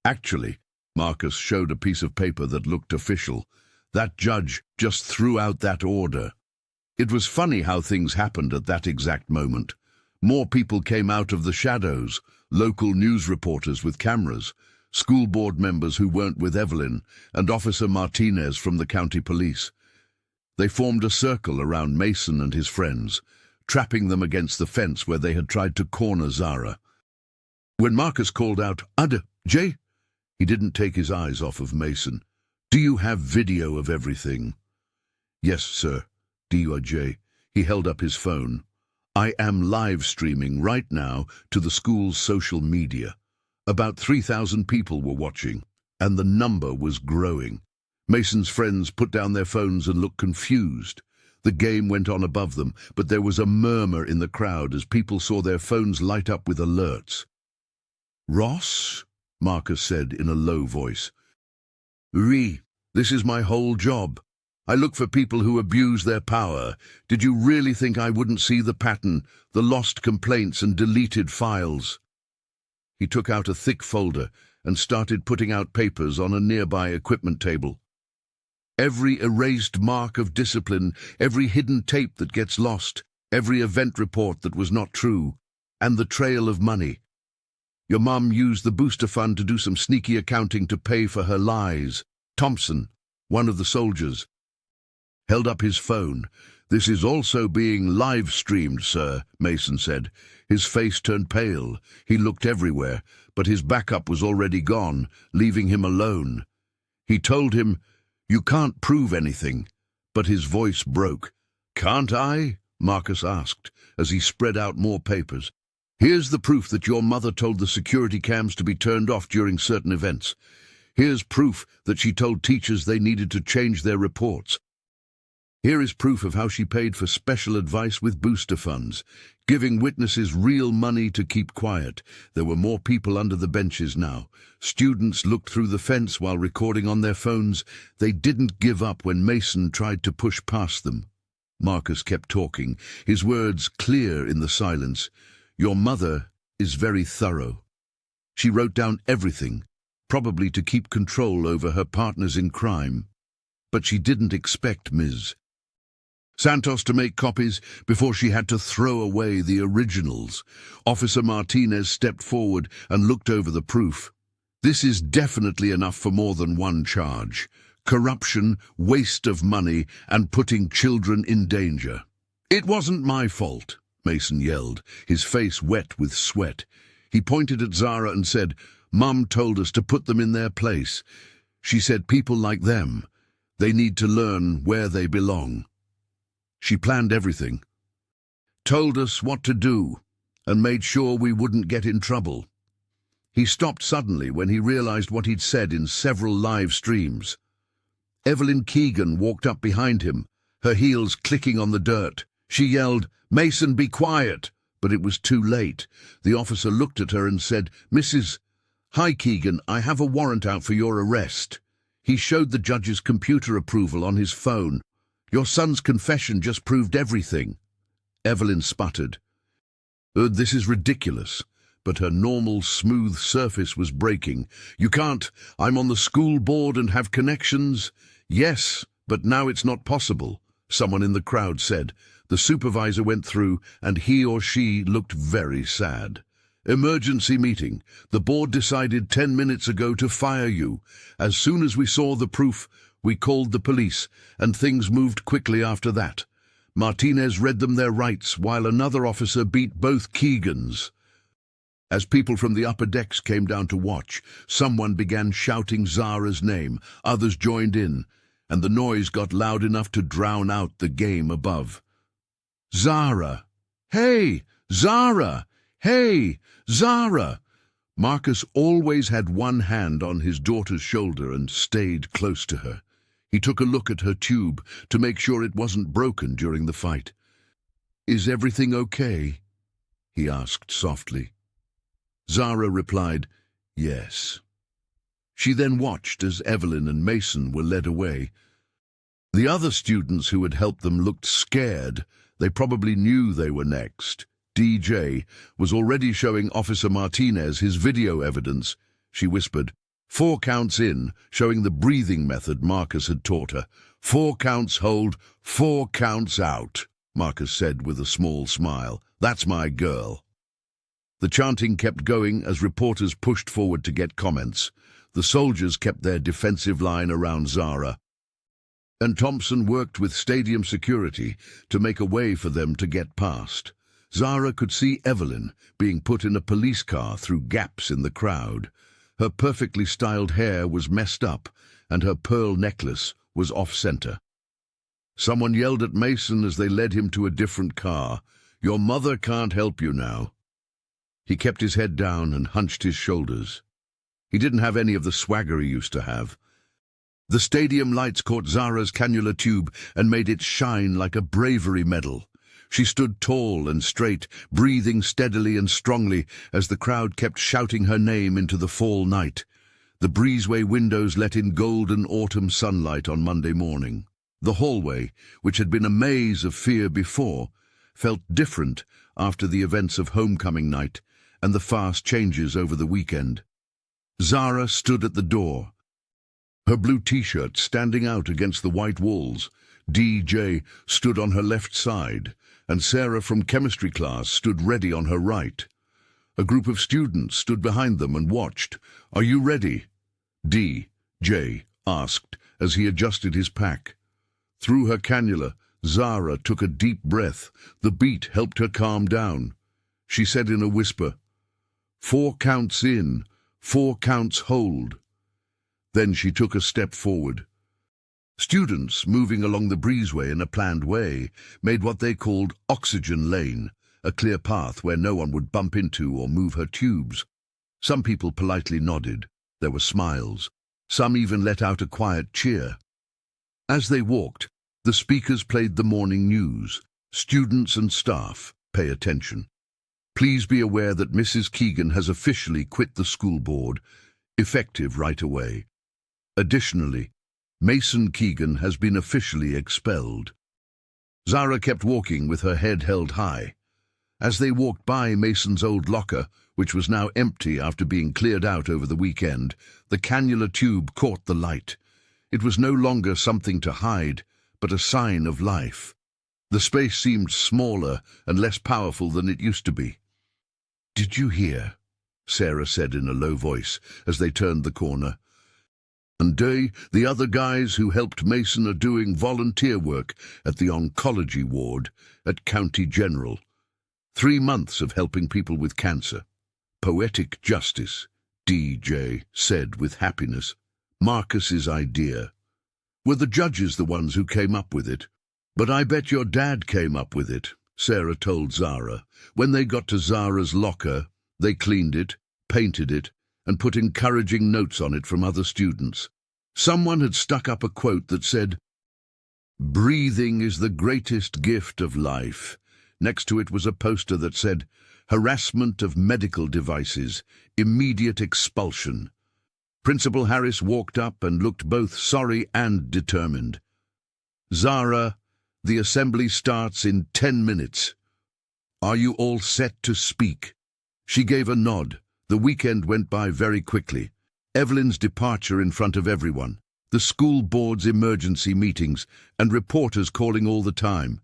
Actually, Marcus showed a piece of paper that looked official. That judge just threw out that order. It was funny how things happened at that exact moment. More people came out of the shadows, local news reporters with cameras, school board members who weren't with Evelyn, and Officer Martinez from the county police. They formed a circle around Mason and his friends, trapping them against the fence where they had tried to corner Zara. When Marcus called out, Jay, he didn't take his eyes off of Mason. Do you have video of everything? Yes, sir. DOJ. He held up his phone. I am live streaming right now to the school's social media. About 3,000 people were watching, and the number was growing. Mason's friends put down their phones and looked confused. The game went on above them, but there was a murmur in the crowd as people saw their phones light up with alerts. Ross? Marcus said in a low voice. This is my whole job. I look for people who abuse their power. Did you really think I wouldn't see the pattern, the lost complaints and deleted files? He took out a thick folder and started putting out papers on a nearby equipment table. Every erased mark of discipline, every hidden tape that gets lost, every event report that was not true, and the trail of money. Your mum used the booster fund to do some sneaky accounting to pay for her lies. Thompson, one of the soldiers, held up his phone. This is also being live-streamed, sir, Mason said. His face turned pale. He looked everywhere, but his backup was already gone, leaving him alone. He told him, "You can't prove anything," but his voice broke. "Can't I?" Marcus asked, as he spread out more papers. "Here's the proof that your mother told the security cams to be turned off during certain events. Here's proof that she told teachers they needed to change their reports. Here is proof of how she paid for special advice with booster funds, giving witnesses real money to keep quiet. There were more people under the benches now. Students looked through the fence while recording on their phones. They didn't give up when Mason tried to push past them. Marcus kept talking, his words clear in the silence. Your mother is very thorough. She wrote down everything, probably to keep control over her partners in crime. But she didn't expect Ms. Santos to make copies before she had to throw away the originals. Officer Martinez stepped forward and looked over the proof. This is definitely enough for more than one charge. Corruption, waste of money, and putting children in danger. It wasn't my fault, Mason yelled, his face wet with sweat. He pointed at Zara and said, Mum told us to put them in their place. She said people like them, they need to learn where they belong. She planned everything, told us what to do, and made sure we wouldn't get in trouble. He stopped suddenly when he realized what he'd said in several live streams. Evelyn Keegan walked up behind him, her heels clicking on the dirt. She yelled, Mason, be quiet! But it was too late. The officer looked at her and said, Mrs. Hi, Keegan, I have a warrant out for your arrest. He showed the judge's computer approval on his phone. Your son's confession just proved everything. Evelyn sputtered. This is ridiculous. But her normal, smooth surface was breaking. You can't. I'm on the school board and have connections. Yes, but now it's not possible, someone in the crowd said. The supervisor went through, and he or she looked very sad. Emergency meeting. The board decided 10 minutes ago to fire you. As soon as we saw the proof, we called the police, and things moved quickly after that. Martinez read them their rights, while another officer beat both Keegans. As people from the upper decks came down to watch, someone began shouting Zara's name. Others joined in, and the noise got loud enough to drown out the game above. Zara! Hey! Zara! Hey! Zara! Marcus always had one hand on his daughter's shoulder and stayed close to her. He took a look at her tube to make sure it wasn't broken during the fight. Is everything okay? He asked softly. Zara replied, yes. She then watched as Evelyn and Mason were led away. The other students who had helped them looked scared. They probably knew they were next. DJ was already showing Officer Martinez his video evidence. She whispered, 4 counts in, showing the breathing method Marcus had taught her. 4 counts hold, 4 counts out, Marcus said with a small smile. That's my girl. The chanting kept going as reporters pushed forward to get comments. The soldiers kept their defensive line around Zara, and Thompson worked with stadium security to make a way for them to get past. Zara could see Evelyn being put in a police car through gaps in the crowd. Her perfectly styled hair was messed up, and her pearl necklace was off-center. Someone yelled at Mason as they led him to a different car. "Your mother can't help you now." He kept his head down and hunched his shoulders. He didn't have any of the swagger he used to have. The stadium lights caught Zara's cannula tube and made it shine like a bravery medal. She stood tall and straight, breathing steadily and strongly as the crowd kept shouting her name into the fall night. The breezeway windows let in golden autumn sunlight on Monday morning. The hallway, which had been a maze of fear before, felt different after the events of homecoming night and the fast changes over the weekend. Zara stood at the door, her blue t-shirt standing out against the white walls. DJ stood on her left side, and Sarah from chemistry class stood ready on her right. A group of students stood behind them and watched. "Are you ready?" DJ asked as he adjusted his pack. Through her cannula, Zara took a deep breath. The beat helped her calm down. She said in a whisper, 4 counts in, 4 counts hold. Then she took a step forward. Students, moving along the breezeway in a planned way, made what they called oxygen lane, a clear path where no one would bump into or move her tubes. Some people politely nodded. There were smiles. Some even let out a quiet cheer. As they walked, the speakers played the morning news. "Students and staff, pay attention. Please be aware that Mrs. Keegan has officially quit the school board, effective right away. Additionally, Mason Keegan has been officially expelled." Zara kept walking with her head held high. As they walked by Mason's old locker, which was now empty after being cleared out over the weekend, the cannula tube caught the light. It was no longer something to hide, but a sign of life. The space seemed smaller and less powerful than it used to be. "Did you hear?" Sarah said in a low voice as they turned the corner. "And the other guys who helped Mason are doing volunteer work at the oncology ward at County General. 3 months of helping people with cancer. Poetic justice," DJ said with happiness. "Marcus's idea. Were the judges the ones who came up with it?" "But I bet your dad came up with it," Sarah told Zara. When they got to Zara's locker, they cleaned it, painted it, and put encouraging notes on it from other students. Someone had stuck up a quote that said, "Breathing is the greatest gift of life." Next to it was a poster that said, "Harassment of medical devices, immediate expulsion." Principal Harris walked up and looked both sorry and determined. "Zara, the assembly starts in 10 minutes. Are you all set to speak?" She gave a nod. The weekend went by very quickly. Evelyn's departure in front of everyone, the school board's emergency meetings, and reporters calling all the time.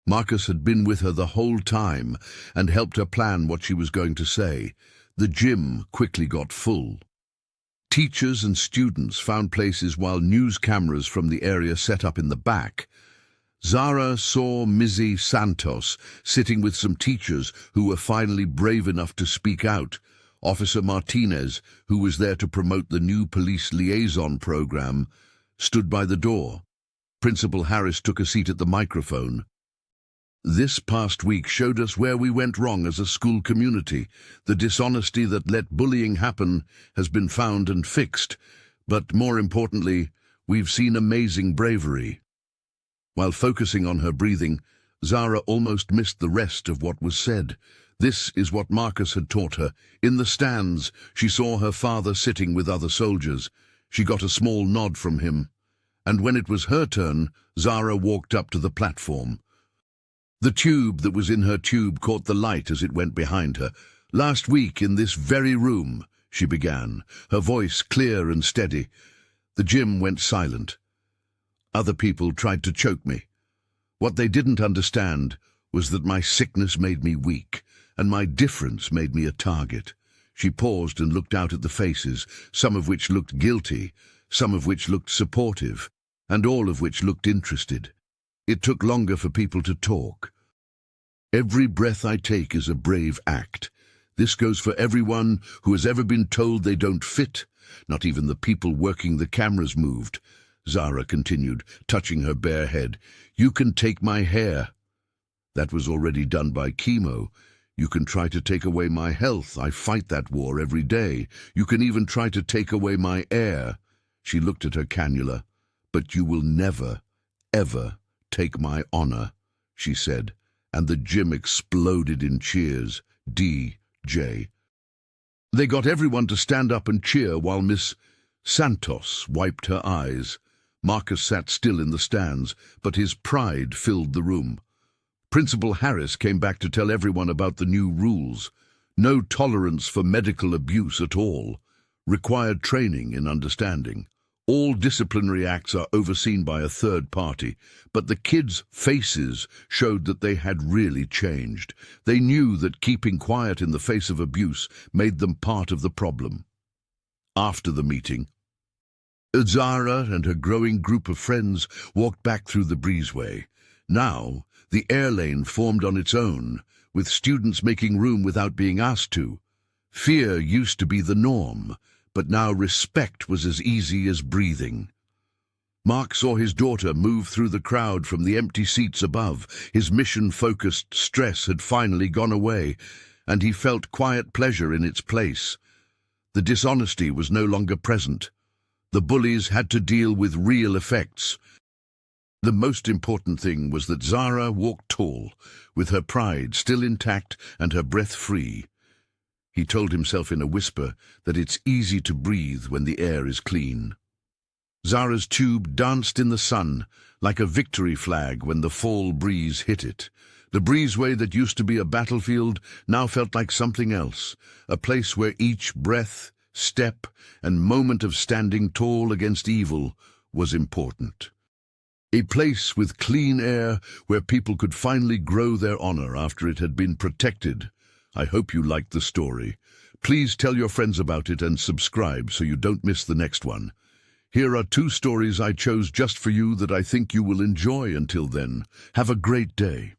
Marcus had been with her the whole time and helped her plan what she was going to say. The gym quickly got full. Teachers and students found places while news cameras from the area set up in the back. Zara saw Mizzy Santos sitting with some teachers who were finally brave enough to speak out. Officer Martinez, who was there to promote the new police liaison program, stood by the door. Principal Harris took a seat at the microphone. "This past week showed us where we went wrong as a school community. The dishonesty that let bullying happen has been found and fixed, but more importantly, we've seen amazing bravery." While focusing on her breathing, Zara almost missed the rest of what was said. This is what Marcus had taught her. In the stands, she saw her father sitting with other soldiers. She got a small nod from him. And when it was her turn, Zara walked up to the platform. The tube that was in her tube caught the light as it went behind her. "Last week, in this very room," she began, her voice clear and steady. The gym went silent. Other people tried to choke me. What they didn't understand was that my sickness made me weak, and my difference made me a target. She paused and looked out at the faces, some of which looked guilty, some of which looked supportive, and all of which looked interested. It took longer for people to talk. Every breath I take is a brave act. This goes for everyone who has ever been told they don't fit. Not even the people working the cameras moved. Zara continued, touching her bare head. You can take my hair. That was already done by chemo. You can try to take away my health. I fight that war every day. You can even try to take away my air. She looked at her cannula. But you will never, ever take my honor, she said, and the gym exploded in cheers. D.J. They got everyone to stand up and cheer while Miss Santos wiped her eyes. Marcus sat still in the stands, but his pride filled the room. Principal Harris came back to tell everyone about the new rules. No tolerance for medical abuse at all. Required training in understanding. All disciplinary acts are overseen by a third party, but the kids' faces showed that they had really changed. They knew that keeping quiet in the face of abuse made them part of the problem. After the meeting, Zara and her growing group of friends walked back through the breezeway. Now, the air lane formed on its own, with students making room without being asked to. Fear used to be the norm, but now respect was as easy as breathing. Mark saw his daughter move through the crowd from the empty seats above. His mission-focused stress had finally gone away, and he felt quiet pleasure in its place. The dishonesty was no longer present. The bullies had to deal with real effects. The most important thing was that Zara walked tall, with her pride still intact and her breath free. He told himself in a whisper that it's easy to breathe when the air is clean. Zara's tube danced in the sun like a victory flag when the fall breeze hit it. The breezeway that used to be a battlefield now felt like something else, a place where each breath, step, and moment of standing tall against evil was important. A place with clean air where people could finally grow their honor after it had been protected. I hope you liked the story. Please tell your friends about it and subscribe so you don't miss the next one. Here are 2 stories I chose just for you that I think you will enjoy. Until then, have a great day.